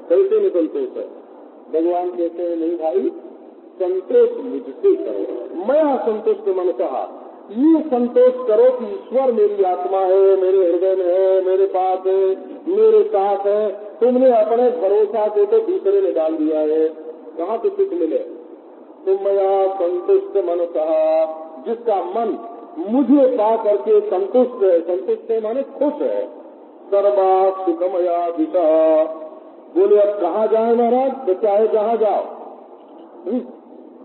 पैसे में संतोष है। भगवान कहते हैं नहीं भाई, संतोष मुझसे करो, मैं संतुष्ट मन कहा। ये संतोष करो कि ईश्वर मेरी आत्मा है, मेरे हृदय में है, मेरे पास है, मेरे साथ है। तुमने अपने भरोसा को तो दूसरे ने डाल दिया है, कहाँ से सुख मिले। तुम मया संतुष्ट मन कहा, जिसका मन मुझे पा करके संतुष्ट है, संतुष्ट है माने खुश है। सर्वा सुखमया दिशा, बोले अब कहाँ जाए महाराज, तो चाहे जहाँ जाओ,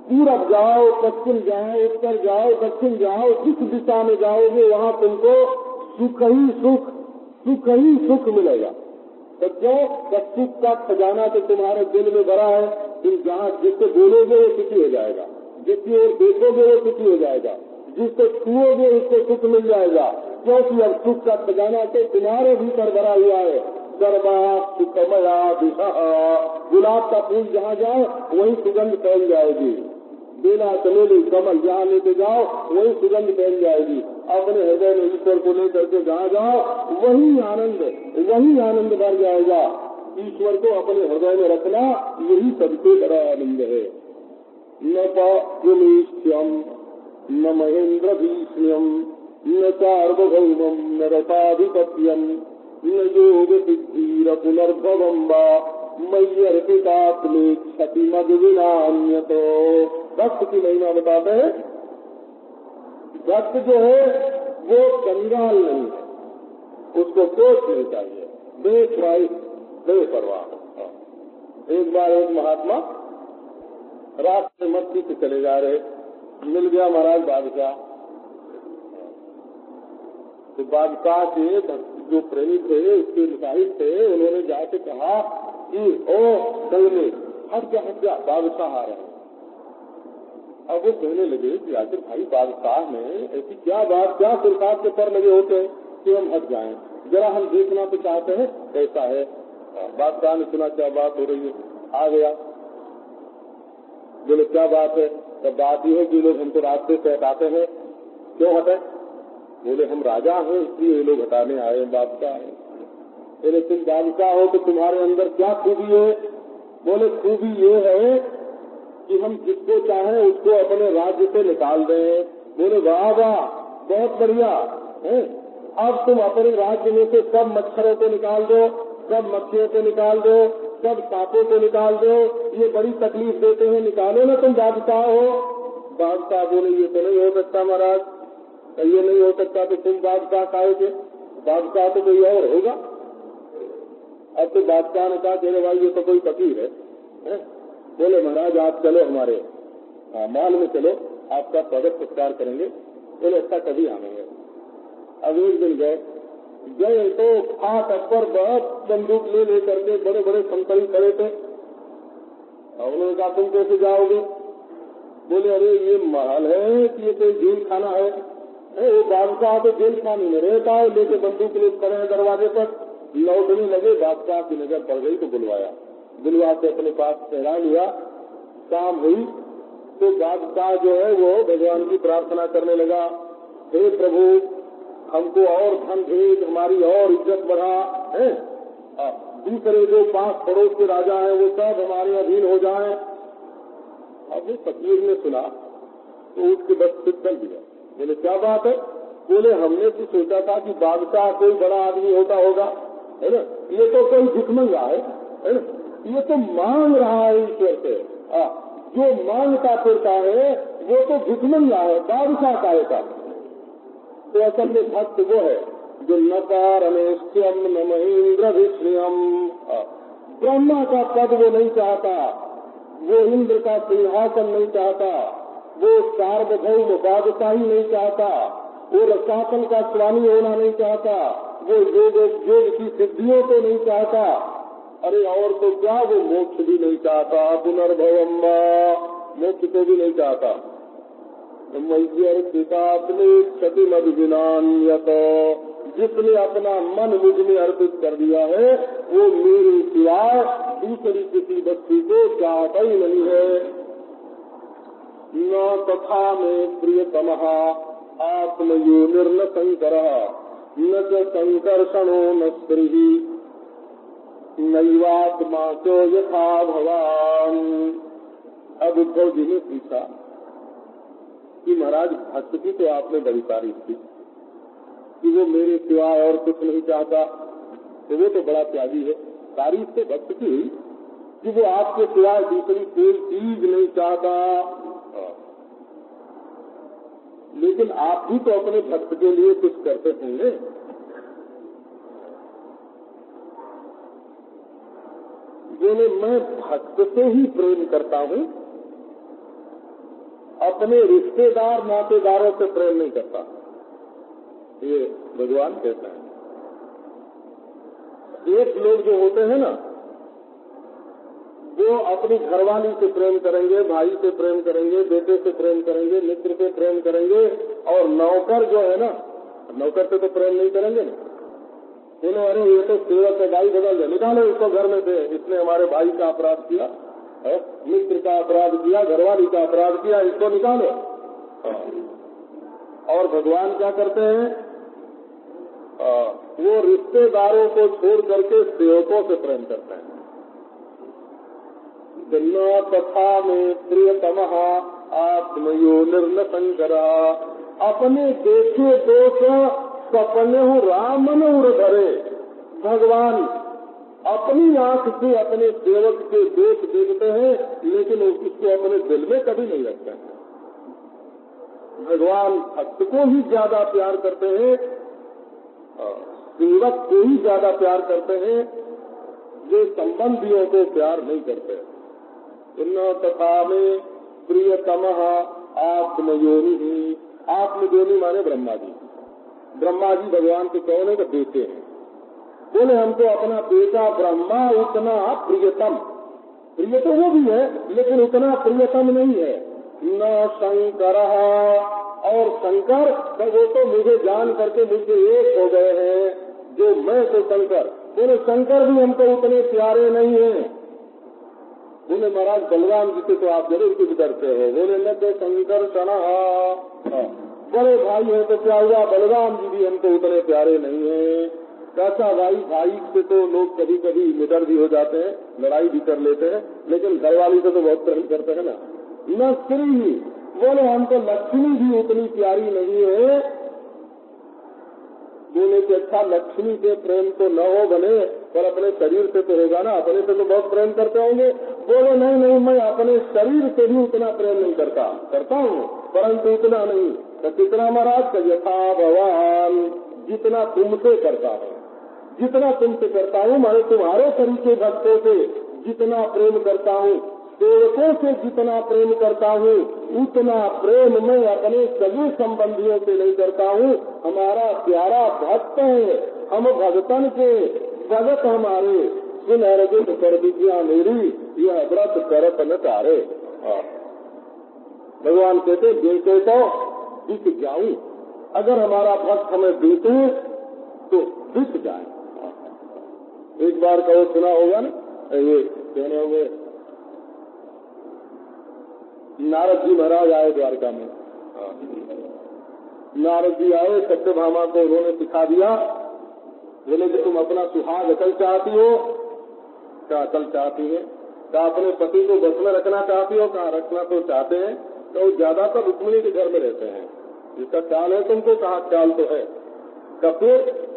पूरब जाओ, पश्चिम जाओ, उत्तर जाओ, दक्षिण जाओ, जिस दिशा में जाओगे वहाँ तुमको सुख ही सुख, सुख ही सुख मिलेगा। तो क्यों, सुख का खजाना तो तुम्हारे दिल में भरा है। तुम जहाँ जिससे बोलोगे वो सुखी हो जाएगा, जिसकी ओर देखोगे वो सुखी हो जाएगा, जिसको छुओगे उसको सुख मिल जाएगा, क्योंकि अब सुख का खजाना तो तुम्हारे भीतर भरा हुआ है। सर्वा सुखमया दिशा, गुलाब का फूल जहाँ जाओ वहीं सुगंध फैल जाएगी। बेला चमेली कमल जहाँ लेके जाओ वही सुगंध फैल जाएगी। अपने हृदय में ईश्वर को लेकर के जहाँ जाओ वही आनंद भर जाएगा। ईश्वर को अपने हृदय में रखना यही सबसे बड़ा आनंद है। न पापुमीष्यम न महेंद्र भीष्ण्यम न सार्वभौमम न रसाधिपत्यम न योग सिद्धि पुनर्भवम वा मय्यर्पितात्मे क्षति मद विनान्यतो। भक्त की महिमा बताते हैं। भक्त जो है वो कंगाल नहीं है, उसको कोच नहीं चाहिए, बेपरवाह। एक बार एक महात्मा रात में मस्ती से चले जा रहे, मिल गया महाराज बादशाह। तो बादशाह के जो प्रेमी थे, उसके मुताबिक थे, उन्होंने जाके कहा कि ओ कलमे हट जा, बादशाह आ रहे हैं। अब वो कहने लगे कि आखिर भाई बादशाह में ऐसी क्या बात, क्या सरकार के पर लगे होते हैं कि हम हट जाएं, जरा हम देखना तो चाहते हैं कैसा है। बादशाह ने सुना क्या बात हो रही है, आ गया। बोले क्या बात है। तब बात ये है कि लोग हमको रास्ते से हटाते हैं। क्यों हटे। बोले हम राजा हैं इसलिए ये लोग हटाने आए, बादशाह है। बोले तुम बादशाह हो तो तुम्हारे अंदर क्या खूबी है। बोले खूबी ये है कि हम जिसको चाहें उसको अपने राज्य से निकाल दें। बोले वाह वाह बहुत बढ़िया है। अब तुम अपने राज्य में से सब मच्छरों को निकाल दो, सब मक्खियों को निकाल दो, सब सांपों को निकाल दो, ये बड़ी तकलीफ देते हैं, निकालो ना तुम बादशाह हो। बादशाह बोले ये तो नहीं हो सकता महाराज, ये नहीं हो सकता तो तुम बादशाह काहे थे, बादशाह तो कोई और होगा। अब तो बादशाह ने कहा चले भाई ये तो कोई फकीर है। बोले महाराज आप चलो हमारे माल में चलो, आपका स्वागत सत्कार करेंगे। बोले अच्छा कभी आएंगे। अब एक दिन गए तो खास पर बहुत बंदूक ले लेकर के बड़े बड़े संतरी खड़े थे। उन्होंने कहा तुम कैसे जाओगे। बोले अरे ये महल है कि ये कोई जेल खाना है। वो बादशाह तो जेल खाने में रहता है, लेके बंदूक के लिए खड़े हैं दरवाजे पर, लौटने लगे, बादशाह की नजर पड़ गई तो बुलवाया, बुलवा के अपने पास ठहरा लिया। शाम हुई तो बादशाह जो है वो भगवान की प्रार्थना करने लगा, हे प्रभु हमको और धन भेज, हमारी और इज्जत बढ़ा है, दूसरे जो 5 पड़ोस के राजा हैं वो सब हमारे अधीन हो जाएं। अब वो फकीर ने सुना तो उसके बस से चल दिया। बोले क्या बात है? बोले हमने तो सोचा था कि बादशाह कोई बड़ा आदमी होता होगा, है ना, ये तो कोई भिखमंगा है ना, ये तो मांग रहा है ईश्वर से, जो मांगता फिरता है वो तो भिखमंगा है, बादशाह का है। तो असल में भक्त वो है जो न कारमेश्यम न महेंद्र विष्णुयम, ब्रह्मा का पद वो नहीं चाहता, वो इंद्र का सिंहासन नहीं चाहता, वो सार्वभौम बादशाही नहीं चाहता, वो रसातल का स्वामी होना नहीं चाहता, वो योग की सिद्धियों को नहीं चाहता, अरे और तो क्या वो मोक्ष भी नहीं चाहता, पुनर्भवम मोक्ष को भी नहीं चाहता। जिसने अपना मन मुझ में अर्पित कर दिया है वो मेरे सिवाय दूसरी किसी वस्तु को चाहता ही नहीं है। न तथा में प्रियतमः आत्मयोनिर्न शंकरः न च संकर्षणो न स्त्री नैवात्मा च यथा भवान। अब उद्धव जी ने पूछा कि महाराज भक्त की तो आपने बड़ी तारीफ की कि वो मेरे सिवाय और कुछ नहीं चाहता, तो वो तो बड़ा त्यागी है। तारीफ तो भक्त की हुई कि वो आपके सिवाय दूसरी कोई चीज नहीं चाहता, लेकिन आप भी तो अपने भक्त के लिए कुछ करते होंगे। बोले मैं भक्त से ही प्रेम करता हूँ, अपने रिश्तेदार नातेदारों से प्रेम नहीं करता, ये भगवान कहता है। एक लोग जो होते हैं ना वो अपनी घरवाली से प्रेम करेंगे, भाई से प्रेम करेंगे, बेटे से प्रेम करेंगे, मित्र से प्रेम करेंगे, और नौकर जो है ना, नौकर से तो प्रेम नहीं करेंगे ना। बोलो अरे ये तो सेवक है, गाई बदल दे, निकालो इसको घर में से, इसने हमारे भाई का अपराध किया, मित्र का अपराध किया, घरवाली का अपराध किया, इसको निकालो। और भगवान क्या करते हैं? वो रिश्तेदारों को छोड़ करके सेवकों से प्रेम करते हैं। न तथा में प्रियतमः आत्मयोनिर्न शंकरः, अपने देखे दोष सपने हो राम मनोर धरे। भगवान अपनी आंख से अपने सेवक के दोष देखते हैं, लेकिन उसको अपने दिल में कभी नहीं रखते हैं। भगवान भक्त को ही ज्यादा प्यार करते हैं, सेवक को ही ज्यादा प्यार करते हैं, जो संबंधियों को प्यार नहीं करते। न तथा में प्रियतमः आत्मयोनि, आत्मयोनि माने ब्रह्मा जी। ब्रह्मा जी भगवान के कौन है? तो बेटे हैं। बोले हमको अपना बेटा ब्रह्मा उतना प्रियतम, प्रिय तो वो भी है लेकिन उतना प्रियतम नहीं है। न शंकर, और शंकर वो तो मुझे जान करके मुझे एक हो गए हैं, जो मैं तो शंकर। बोले शंकर भी हमको उतने प्यारे नहीं है। बोले महाराज बलराम जी से तो आप जरूर कुछ डरते हो। बोले न तो शंकर शना, बड़े भाई है तो क्या हुआ, बलराम जी भी हमको उतने प्यारे नहीं है। कैसा भाई, भाई से तो लोग कभी कभी निडर भी हो जाते हैं, लड़ाई भी कर लेते हैं, लेकिन घरवाली से तो बहुत प्रेम करते हैं ना। न स्त्री, बोले हमको लक्ष्मी भी उतनी प्यारी नहीं है। बोले कि अच्छा लक्ष्मी से प्रेम तो न हो बने, पर अपने शरीर से तो होगा ना, अपने से तो बहुत प्रेम करते होंगे। बोले नहीं नहीं, मैं अपने शरीर से भी उतना प्रेम नहीं करता हूँ, परंतु उतना नहीं। तो कितना महाराज? यथा भगवान, जितना तुमसे करता हूँ, जितना तुमसे करता हूँ, माने तुम्हारे शरीर के भक्तों से जितना प्रेम करता हूँ, सेवकों से जितना प्रेम करता हूँ, उतना प्रेम मैं अपने सभी संबंधियों से नहीं करता हूँ। हमारा प्यारा भक्त है, हम भगतन के भगत हमारे, सुन अर्जुन कर विद्या मेरी, यह व्रत करत न तारे। भगवान कहते जैसे तो दिख जाऊं, अगर हमारा भक्त हमें बीते तो बीत जाए। एक बार का वो सुना होगा ना, ये कहने होंगे नारद जी महाराज आए द्वारका में। नारद जी आए, सत्यभामा को उन्होंने सिखा दिया। बोले कि तुम अपना सुहाग अकल चाहती हो? क्या अकल चाहती है? क्या अपने पति को बस में रखना चाहती हो? कहा रखना तो चाहते हैं, तो ज्यादातर रुक्मिणी के घर में रहते हैं। जिसका ख्याल है तुमको, कहा ख्याल तो है।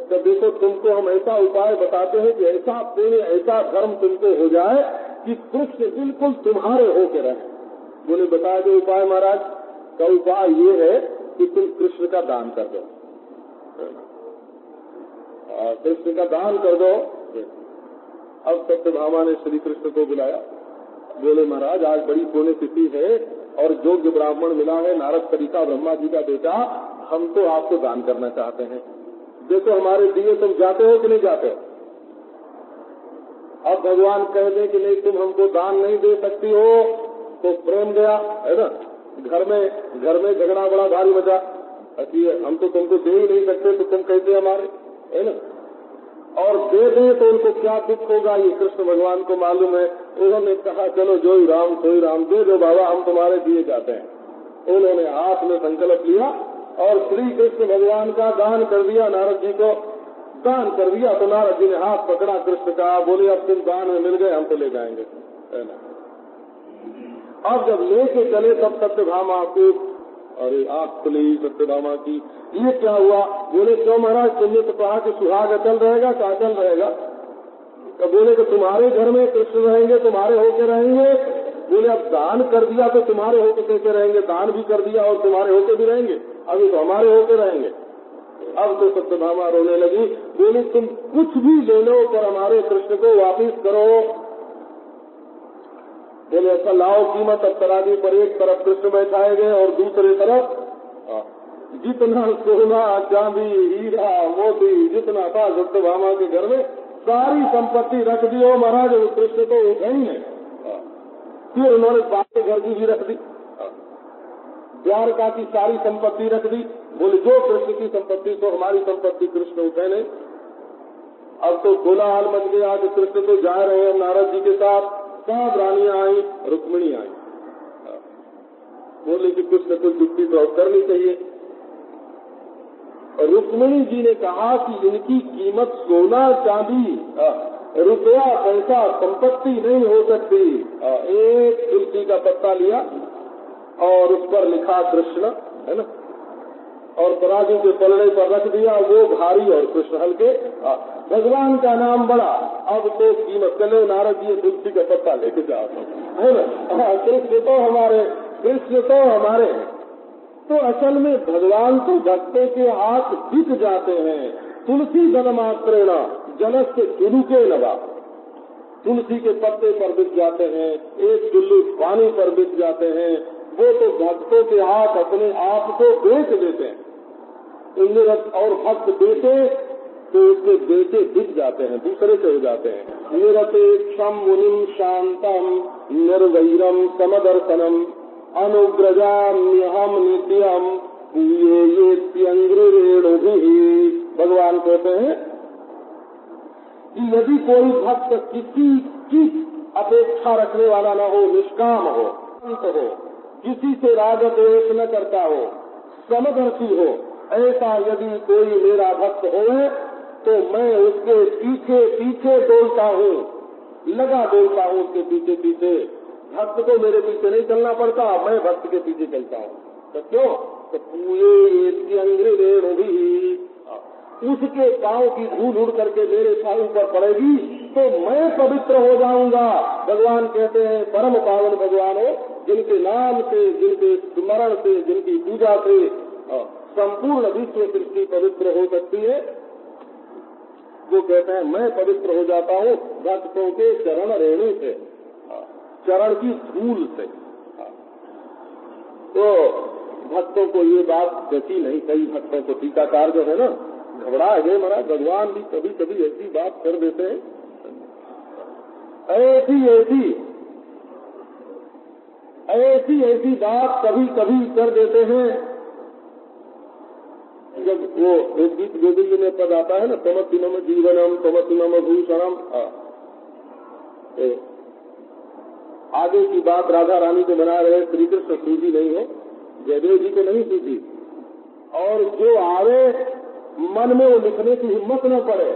तो देखो तुमको हम ऐसा उपाय बताते हैं कि ऐसा पुण्य ऐसा धर्म तुमको हो जाए कि कृष्ण बिल्कुल तुम्हारे होके रहे। बोले बता दो उपाय महाराज। का उपाय ये है कि तुम कृष्ण का दान कर दो, कृष्ण का दान कर दो। अब सत्यभामा ने श्री कृष्ण को बुलाया। बोले महाराज आज बड़ी पुण्य तिथि है और योग्य ब्राह्मण मिला है, नारद तरीका ब्रह्मा जी का बेटा, हम तो आपको दान करना चाहते हैं। देखो हमारे दिए तुम जाते हो कि नहीं जाते हो? अब भगवान कह दे कि नहीं तुम हमको दान नहीं दे सकती हो तो प्रेम गया है ना। घर में झगड़ा बड़ा भारी बचा। हम तो तुमको दे ही नहीं सकते तो तुम कैसे हमारे, है ना। और दे दे तो उनको क्या दुख होगा ये कृष्ण भगवान को मालूम है। उन्होंने कहा चलो जो ही राम सोई राम, दे दो बाबा हम तुम्हारे दिए जाते हैं। उन्होंने हाथ में संकल्प लिया और श्री कृष्ण भगवान का दान कर दिया। नारद जी को दान कर दिया तो नारद जी ने हाथ पकड़ा कृष्ण का। बोले अब तुम दान में मिल गए, हम तो ले जाएंगे, है ना। अब जब लेके चले तब सत्यभामा को अरे आंख खुली सत्यभामा की। ये क्या हुआ? बोले क्यों महाराज तुमने तो कहा कि सुहाग अचल रहेगा, का अचल रहेगा? तो बोले कि तुम्हारे घर में कृष्ण रहेंगे, तुम्हारे होके रहेंगे। बोले अब दान कर दिया तो तुम्हारे होके कैसे रहेंगे? दान भी कर दिया और तुम्हारे होके भी रहेंगे, अभी तो हमारे होके रहेंगे। अब तो सत्यभामा रोने लगी। बोले तुम कुछ भी ले लो पर हमारे कृष्ण को वापिस करो। बोले ऐसा लाओ कीमत। अब तराजू पर एक तरफ कृष्ण बैठाए गए और दूसरी तरफ जितना सोना चांदी हीरा मोती जितना था सत्यभामा के घर में सारी संपत्ति रख दी। हो महाराज वो कृष्ण को उठाएंगे। फिर उन्होंने बाकी घर की भी रख दी, द्वारका की सारी संपत्ति रख दी। बोले जो कृष्ण की संपत्ति तो हमारी संपत्ति कृष्ण उठे नहीं। अब तो कोलाहल मच गया कि कृष्ण तो जा रहे हैं नारद जी के साथ। सब रानियां आई, रुक्मिणी आई। बोले कि कुछ न कुछ जुक्ति तो करनी चाहिए। रुक्मिणी जी ने कहा कि इनकी कीमत सोना चांदी रुपया पैसा संपत्ति नहीं हो सकती। एक तुलसी का पत्ता लिया और उस पर लिखा कृष्ण, है ना, और तराजू के पलड़े पर रख दिया। वो भारी और कृष्ण हल्के। भगवान का नाम बड़ा। अब तो कीमत चलो नारद जी तुलसी का पत्ता लेके जाओ, है ना। कृष्ण तो हमारे, कृष्ण तो हमारे हैं। तो असल में भगवान तो भक्तों के हाथ बिक जाते हैं। तुलसी जनमात्रेण जनस्य चुलुके नवा। तुलसी के पत्ते पर बिक जाते हैं, एक चुल्लू पानी पर बिक जाते हैं। वो तो भक्तों के हाथ अपने आप को बेच देते हैं। और भक्त बेचे तो उसके बेटे बिक जाते हैं, दूसरे से हो जाते हैं। निरपेक्षम मुनिम शांतम निर्वैरम समदर्शनम अनुग्रजाम्यहम नित्यम ये त्यंग्रेणुभिः। भगवान कहते हैं कि यदि कोई भक्त किसी की अपेक्षा रखने वाला न हो, निष्काम हो, शांत हो, किसी से राग द्वेष न करता हो, समदर्शी हो, ऐसा यदि कोई मेरा भक्त हो तो मैं उसके पीछे पीछे दौड़ता हूँ, लगा दौड़ता हूँ उसके पीछे पीछे। भक्त को मेरे पीछे नहीं चलना पड़ता, मैं भक्त के पीछे चलता हूँ। तो क्यों? तो उसके पाँव की धूल उड़ करके मेरे पाँव पर पड़ेगी तो मैं पवित्र हो जाऊंगा। भगवान कहते हैं परम पावन भगवान हो, जिनके नाम से, जिनके स्मरण से, जिनकी पूजा से संपूर्ण विश्व सृष्टि पवित्र हो सकती है। वो कहते हैं मैं पवित्र हो जाता हूँ भक्तों के चरण रेणु से, चरण की धूल से। तो भक्तों को ये बात जची नहीं। कई भक्तों को टीकाकार जो है ना घबरा गए महाराज, भगवान भी कभी कभी ऐसी बात कर देते हैं, ऐसी बात कभी कभी कर देते हैं वो एक गीत गोविंद में पद आता है ना, तमति मम जीवनम तमति मम भूषणम। आगे की बात राधा रानी को बना रहे, श्री कृष्ण सूझी नहीं है, जयदेव जी को नहीं सूझी, और जो आवे मन में वो लिखने की हिम्मत न पड़े,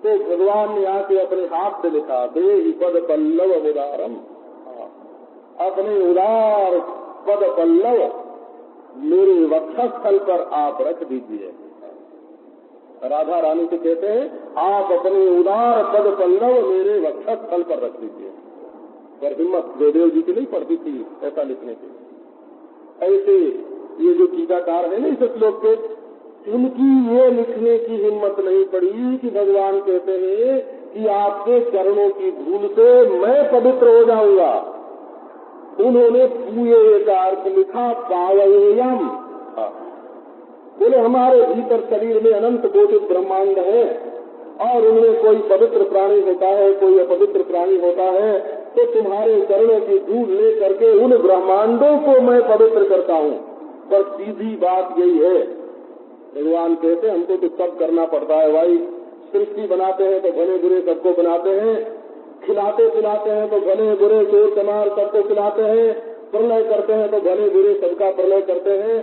तो भगवान ने आके अपने हाथ से लिखा, देहि पद पल्लव उदारम, अपने उदार पद पल्लव मेरे वक्षस्थल पर आप रख दीजिए। राधा रानी से कहते हैं, आप अपने उदार पद पल्लव मेरे वक्षस्थल पर रख दीजिए। पर हिम्मत जयदेव जी की नहीं पड़ती थी ऐसा लिखने की। ऐसे ये जो टीकाकार है ना इस श्लोक के, उनकी ये लिखने की हिम्मत नहीं पड़ी कि भगवान कहते हैं कि आपके चरणों की धूल से मैं पवित्र हो जाऊंगा। उन्होंने पूये का अर्थ लिखा पावयम। बोले हमारे भीतर शरीर में अनंत कोटि ब्रह्मांड है, और उनमें कोई पवित्र प्राणी होता है, कोई अपवित्र प्राणी होता है, तो तुम्हारे चरणों की धूल ले करके उन ब्रह्मांडों को मैं पवित्र करता हूँ। पर सीधी बात यही है, भगवान कहते हैं हमको तो सब करना पड़ता है भाई। सृष्टि बनाते हैं तो भले बुरे सबको बनाते हैं, खिलाते पिलाते हैं तो भले बुरे चोर चमार सबको खिलाते हैं, प्रलय करते हैं तो भले बुरे सबका प्रलय करते हैं।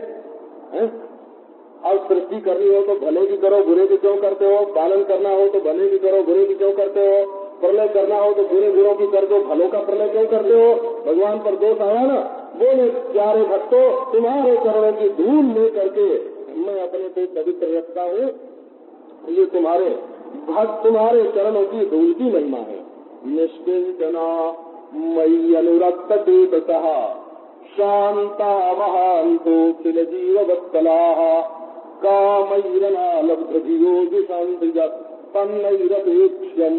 और सृष्टि करनी हो तो भले की करो, बुरे की क्यों करते हो? पालन करना हो तो भले की करो, बुरे की क्यों करते हो? प्रलय करना हो तो बुरे बुरों की कर दो, भलों का प्रलय क्यों करते हो? भगवान पर दोष आया ना। बोले प्यारे भक्तों, तुम्हारे चरणों की धूल ले करके मैं अपने को पवित्र रखता हूँ। ये तुम्हारे भक्त, तुम्हारे चरणों की धूल की महिमा है। निष्किंचना मयि अनुरक्त चेतसः शांता महांतो खिल जीव वत्सला कामैरनालब्ध धियो शांति तन्नैरपेक्ष्यं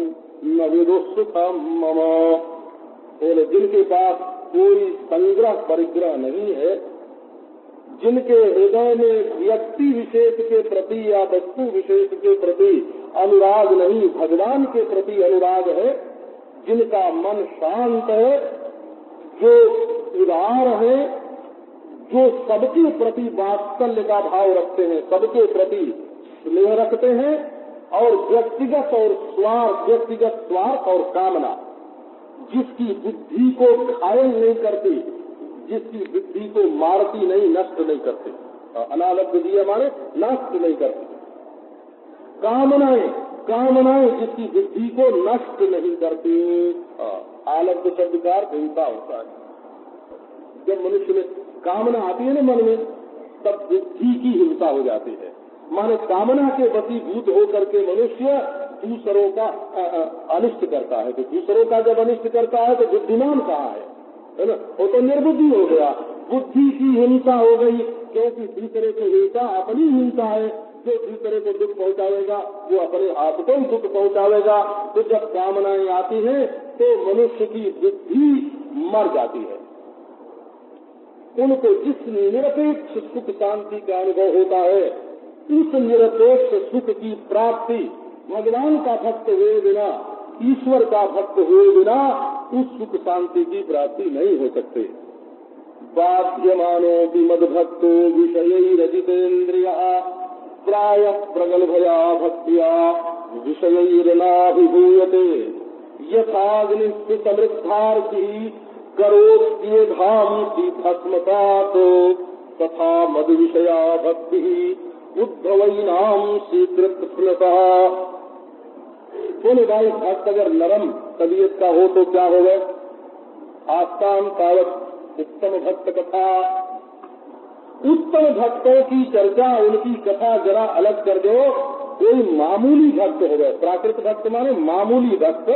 न विदुः सुखं मम। बोले जिनके पास कोई संग्रह परिग्रह नहीं है, जिनके हृदय में व्यक्ति विशेष के प्रति या वस्तु विशेष के प्रति अनुराग नहीं, भगवान के प्रति अनुराग है, जिनका मन शांत है, जो उदार है, जो सबके प्रति वात्सल्य का भाव रखते हैं, सबके प्रति स्नेह रखते हैं, और व्यक्तिगत स्वार्थ और कामना, जिसकी बुद्धि को घायल नहीं करती, जिसकी बुद्धि को मारती नहीं, नष्ट नहीं करती। अनालब्ध दिया माने नष्ट नहीं करती। कामनाएं जिसकी बुद्धि को नष्ट नहीं करती। आलब्ध शब्द का अर्थ हिंसा होता है। जब मनुष्य में कामना आती है ना मन में, तब बुद्धि की हिंसा हो जाती है। माने कामना के वशीभूत होकर के मनुष्य दूसरों का अनिष्ट करता है। तो दूसरों का जब अनिष्ट करता है तो बुद्धिमान कहाँ है ना? वो तो निर्बुद्धि हो गया। बुद्धि की हिंसा हो गई, क्योंकि दूसरे की हिंसा अपनी हिंसा है। जो दूसरे को दुख पहुंचावेगा वो अपने आप को ही दुख पहुंचावेगा। तो जब कामनाएं आती हैं तो मनुष्य की बुद्धि मर जाती है। उनको जिस निरपेक्ष सुख शांति का अनुभव होता है, उस निरपेक्ष सुख की प्राप्ति भगवान का भक्त हुए बिना, ईश्वर का भक्त हुए बिना उस सुख शांति की प्राप्ति नहीं हो सकते। बाध्यमानो मद्भक्तो विषयैरजितेन्द्रियः प्राय प्रगल्भया भक्त्या विषयैर्नाभिभूयते यथाग्निः समृद्धार्थी करोत्येधांसि भस्मसात् तथा मद विषया भक्ति उद्धवैनां शीकृतफलतः। बोले भाई भक्त अगर नरम तबीयत का हो तो क्या होगा? आस्ताम तावत उत्तम भक्त कथा। उत्तम भक्तों की चर्चा, उनकी कथा जरा अलग कर दो। कोई मामूली भक्त हो गए, प्राकृत भक्त माने मामूली भक्त,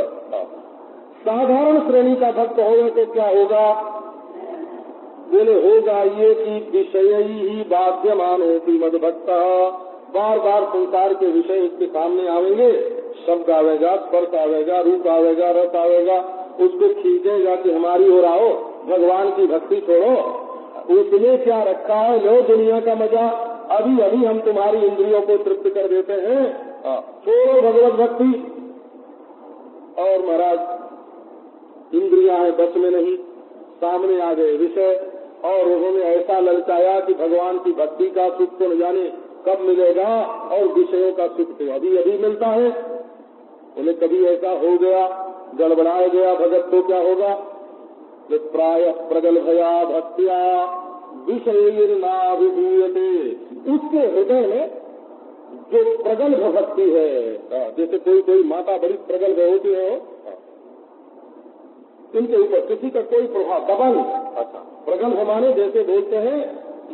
साधारण श्रेणी का भक्त होगा तो क्या होगा? बोले होगा ये कि विषय ही बाध्यमान होती मद भक्त, बार बार संसार के विषय उसके सामने आवेंगे, शब्द आवेगा, स्पर्श आवेगा, रूप आवेगा, रस आवेगा, उसको खींचेगा कि हमारी ओर आओ, भगवान की भक्ति छोड़ो, उसमें क्या रखा है, लो दुनिया का मजा, अभी अभी हम तुम्हारी इंद्रियों को तृप्त कर देते हैं, छोड़ो भगवत भक्ति। और महाराज इंद्रियां हैं बस में नहीं, सामने आ गए विषय, और उन्होंने ऐसा ललचाया कि भगवान की भक्ति का सुख तो न जाने कब मिलेगा? और विषयों का सुख तो अभी अभी मिलता है। उन्हें कभी ऐसा हो गया, गड़बड़ाया गया भगत तो क्या होगा? प्राय प्रगल्भया भक्त्या विषयेर्नाभिभूयते। उसके हृदय में जो प्रगल्भ भक्ति है, जैसे कोई माता बड़ी प्रगल्भ होती है, इनके ऊपर किसी का कोई प्रभाव दबंग, अच्छा प्रगल्भ माने जैसे बोलते हैं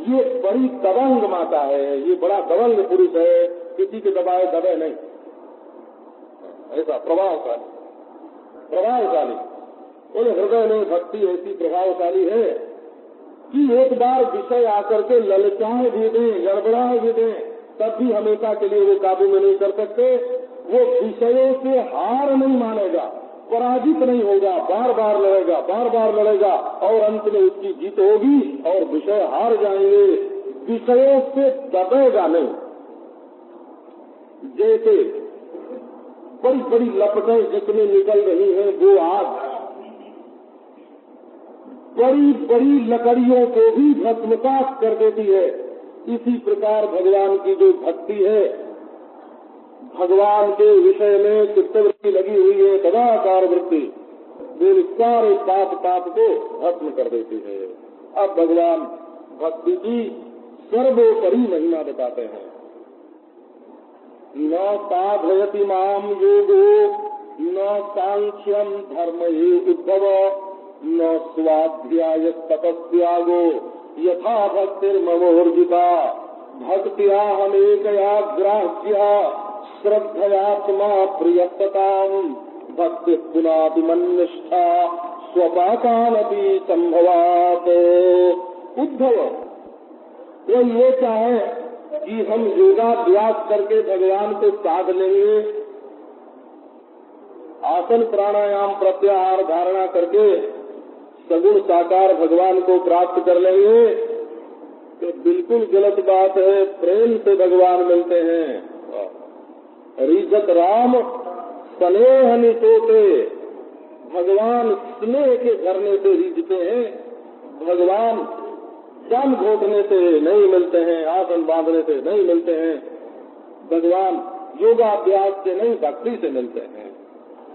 ये बड़ी दबंग माता है, ये बड़ा दबंग पुरुष है, किसी के दबाए दबे नहीं, ऐसा प्रभावशाली। उन हृदय में भक्ति ऐसी प्रभावशाली है कि एक बार विषय आकर के ललचाए भी दें, गड़बड़ाए भी दें, तब भी हमेशा के लिए वो काबू में नहीं कर सकते। वो विषयों से हार नहीं मानेगा, पराजित नहीं होगा, बार बार लड़ेगा और अंत में उसकी जीत होगी और विषय हार जाएंगे। विषयों से दबेगा नहीं। जैसे बड़ी बड़ी लपटें जितनी निकल रही हैं वो आग बड़ी बड़ी लकड़ियों को भी भस्मसात कर देती है। इसी प्रकार भगवान की जो भक्ति है, भगवान के विषय में चित्तवृत्ति लगी हुई है, सदाचार वृत्ति, वे सारे पाप को भस्म कर देती है। अब भगवान भक्ति की सर्वोपरि महिमा बताते हैं। न साधयति माम योगो न सांख्यम धर्म ये उद्धव न स्वाध्याय तपस्यागो यथा भक्तिर्ममोर्जिता भक्त्या हमेकया ग्राह्या श्रद्धयात्मा प्रियताम भक्ति पुनातिमन्निष्ठा स्वपाकानपि संभवात। उद्धव ये चाहे कि हम योगाभ्यास करके भगवान को साध लेंगे, आसन प्राणायाम प्रत्याहार धारणा करके सगुण साकार भगवान को प्राप्त कर लेंगे, तो बिल्कुल गलत बात है। प्रेम से भगवान मिलते हैं। रिजत राम स्नेह नितोते, भगवान स्नेह के झरने से रिझते हैं। भगवान दम घोटने से नहीं मिलते हैं, आसन बांधने से नहीं मिलते हैं। भगवान योगाभ्यास से नहीं, भक्ति से मिलते हैं।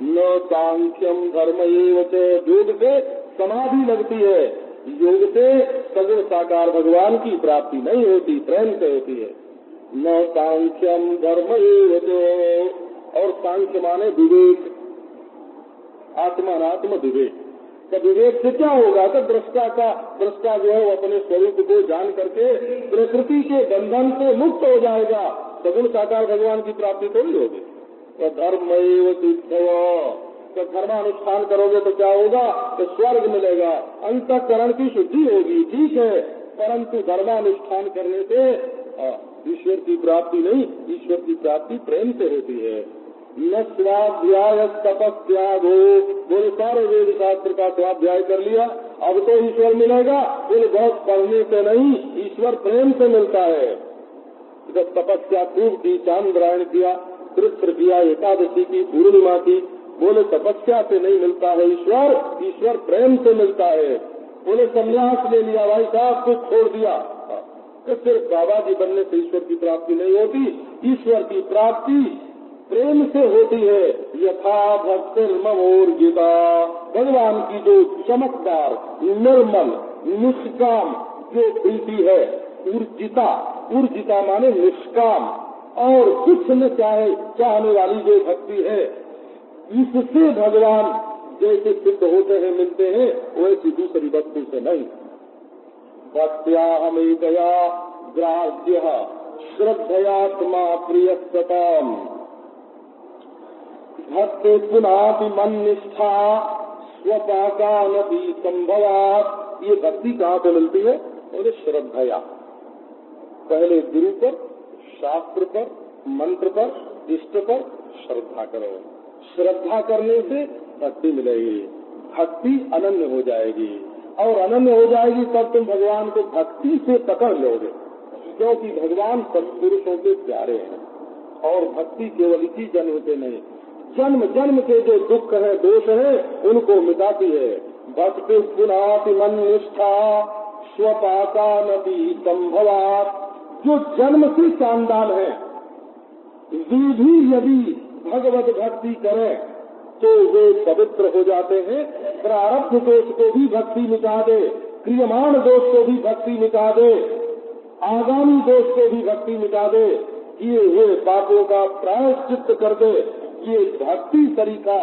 न सांख्यम धर्म योग से समाधि लगती है, योग से सगुण साकार भगवान की प्राप्ति नहीं होती, प्रेम से होती है। न सांख्यम धर्म और सांख्य माने विवेक, आत्मात्म विवेक। तो विवेक से क्या होगा? तो दृष्टा जो है वो अपने स्वरूप को जान करके प्रकृति के बंधन से मुक्त हो जाएगा। सगुण साकार भगवान की प्राप्ति थोड़ी होगी। तो धर्म तो धर्मानुष्ठान करोगे तो क्या होगा? तो स्वर्ग मिलेगा, अंतःकरण की शुद्धि होगी, ठीक है, परंतु धर्मानुष्ठान करने से ईश्वर की प्राप्ति नहीं, ईश्वर की प्राप्ति प्रेम से होती है। न स्वाध्याय तपस्यागो, बोले सारे वेद शास्त्र का स्वाध्याय कर लिया, अब तो ईश्वर मिलेगा। बोले बहुत पढ़ने से नहीं, ईश्वर प्रेम से मिलता है। जब तपस्या खूब की, चांद्रायण किया, कृष्ण किया, एकादशी की, पूर्णिमा की, बोले तपस्या से नहीं मिलता है ईश्वर, ईश्वर प्रेम से मिलता है। बोले संन्यास ले लिया, भाई साहब कुछ छोड़ दिया, तो सिर्फ बाबा जी बनने से ईश्वर की प्राप्ति नहीं होती। ईश्वर की प्राप्ति प्रेम से होती है। यथा भक्तिर्ममोर्जिता, भगवान की जो चमकदार निर्मल निष्काम जो प्रीति है, ऊर्जिता माने निष्काम और कुछ न चाहने वाली जो भक्ति है, इससे भगवान जैसे सिद्ध होते हैं, मिलते हैं, वैसी दूसरी वस्तु से नहीं। भक्त्या हमेकया ग्राह्यः श्रद्धयात्मा प्रियताम भक्ति पुनाति मन्निष्ठा स्वपाकानपि संभवात। ये भक्ति कहाँ पे मिलती है? बोले श्रद्धया, पहले गुरु पर, शास्त्र पर, मंत्र पर, इष्ट पर श्रद्धा करो। श्रद्धा करने से भक्ति मिलेगी, भक्ति अनन्य हो जाएगी, और अनन्य हो जाएगी तब तुम भगवान को भक्ति से पकड़ लोगे, क्योंकि भगवान सत्पुरुषों के प्यारे हैं। और भक्ति केवल इसी जन्म के नहीं, जन्म जन्म के जो दुख है, दोष है, उनको मिटाती है। भक्ति पुनाति मन निष्ठा स्वपाकानपि संभवात, जो जन्म से चांडाल है, वे भी यदि भगवत भक्ति करें तो वे पवित्र हो जाते हैं। प्रारब्ध दोष को भी भक्ति मिटा दे, क्रियमाण दोष को भी भक्ति मिटा दे, आगामी दोष को भी भक्ति मिटा दे, किए हुए पापों का प्रायश्चित कर दे। ये भक्ति तरीका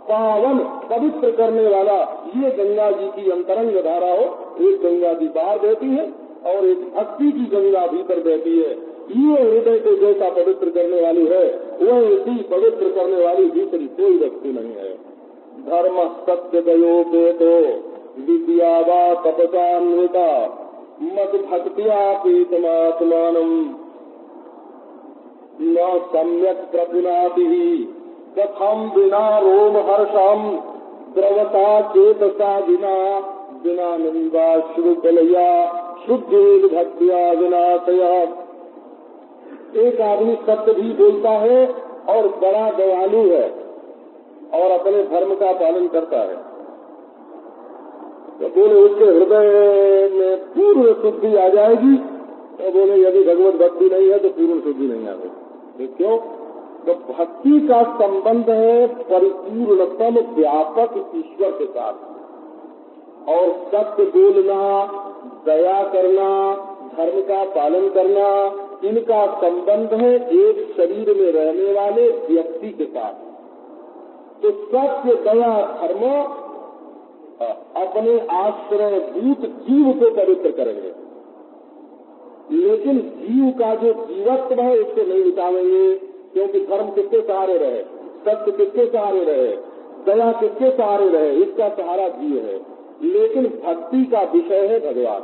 पावन पवित्र करने वाला, ये गंगा जी की अंतरंग धारा हो। एक गंगा जी बाहर बहती है और एक भक्ति की गंगा भीतर बहती है। ये हृदय को जैसा पवित्र करने वाली है, वैसी पवित्र करने वाली भीतरी कोई भक्ति नहीं है। धर्म सत्य दयो पेतो विद्या वा तपसान्विता मद भक्तिया पीतमात्मानम न सम्यक प्रपुनाति कथम बिना रोम हर्षम द्रवता चेतसा बिना निंदा श्रुतलया शुद्धि भक्तिया विनाशया। एक आदमी सत्य भी बोलता है और बड़ा दयालु है और अपने धर्म का पालन करता है, तो बोले उसके हृदय में पूर्ण शुद्धि आ जाएगी। तो बोले यदि भगवत भक्ति नहीं है तो पूर्ण शुद्धि नहीं आएगी। क्यों? तो भक्ति का संबंध है परिपूर्णतम व्यापक ईश्वर के साथ, और सत्य बोलना, दया करना, धर्म का पालन करना, इनका संबंध है एक शरीर में रहने वाले व्यक्ति के साथ। तो सत्य, दया, धर्म अपने आश्रय भूत जीव को पवित्र करेंगे, लेकिन जीव का जो जीवत्व है उसको नहीं मिटावेंगे। क्योंकि धर्म किसके सहारे रहे, सत्य किसके सहारे रहे, दया किसके सहारे रहे, इसका सहारा जीव है। लेकिन भक्ति का विषय है भगवान,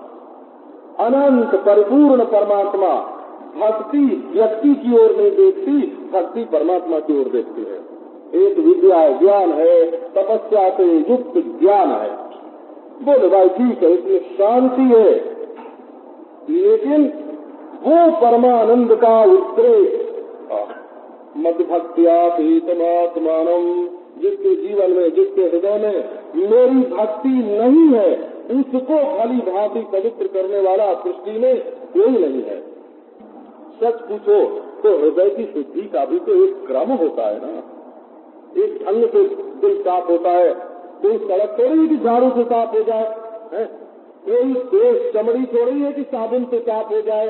अनंत परिपूर्ण परमात्मा। भक्ति व्यक्ति की ओर नहीं देखती, भक्ति परमात्मा की ओर देखती है। एक विद्या है, ज्ञान है, तपस्या से युक्त ज्ञान है। बोले भाई ठीक है, इसमें शांति है, लेकिन वो परमानंद का उत्प्रेत मद भक्तिया पीतमात्मानम, जिसके जीवन में, जिसके हृदय में मेरी भक्ति नहीं है, उसको भली भांति पवित्र करने वाला सृष्टि में कोई नहीं है। सच पूछो तो हृदय की शुद्धि का भी तो एक क्रम होता है ना। एक ढंग से दिल साफ होता है, कोई सड़क थोड़ी है कि झाड़ू से साफ हो जाए है? कोई चमड़ी थोड़ी है कि साबुन से साफ हो जाए।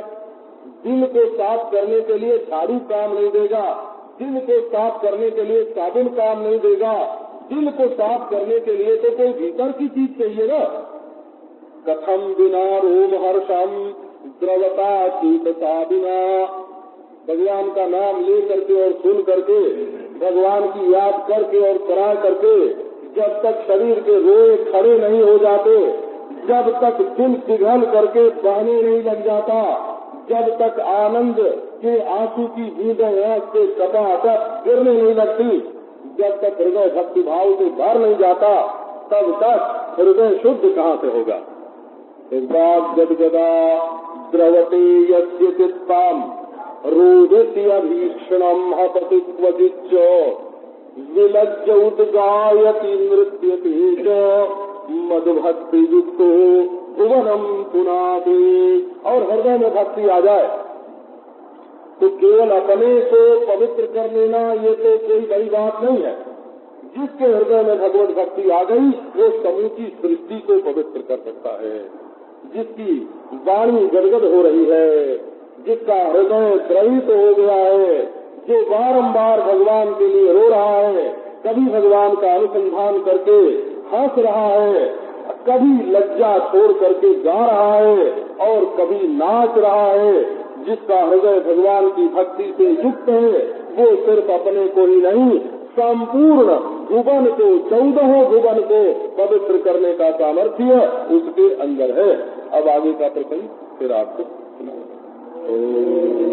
दिल को साफ करने के लिए झाड़ू काम नहीं देगा, दिल को साफ करने के लिए साबुन काम नहीं देगा, दिल को साफ करने के लिए तो कोई भीतर की चीज चाहिए ना। कथम बिना रोम हर्षम द्रवता चेतसा बिना, भगवान का नाम ले करके और सुन करके, भगवान की याद करके और करा करके, जब तक शरीर के रोए खड़े नहीं हो जाते, जब तक दिल पिघल करके बहने नहीं लग जाता, जब तक आनंद के आंसू की बूंदें आंख से टपाटप गिरने नहीं लगती, जब तक हृदय भक्ति भाव से भर नहीं जाता, तब तक हृदय शुद्ध कहाँ से होगा। गदगदा द्रवते यस्य चित्तम रोदति अभीक्षणम हपति क्वचिच्च विलज्ज उद्गायति नृत्यते च मधुभक्ति युक्तो भुवनम पुनाते। और हृदय में भक्ति आ जाए तो केवल अपने को पवित्र कर लेना ये तो कोई बड़ी बात नहीं है। जिसके हृदय में भगवत भक्ति आ गई वो समूची सृष्टि को पवित्र कर सकता है। जिसकी वाणी गदगद हो रही है, जिसका हृदय द्रवित हो गया है, जो बारंबार भगवान के लिए रो रहा है, कभी भगवान का अनुसंधान करके हंस रहा है, कभी लज्जा छोड़ करके गा रहा है और कभी नाच रहा है, जिसका हृदय भगवान की भक्ति से युक्त है, वो सिर्फ अपने को ही नहीं संपूर्ण भुवन को, 14 भुवन को पवित्र करने का सामर्थ्य उसके अंदर है। अब आगे का प्रसंग फिर आपको सुनाऊंगा।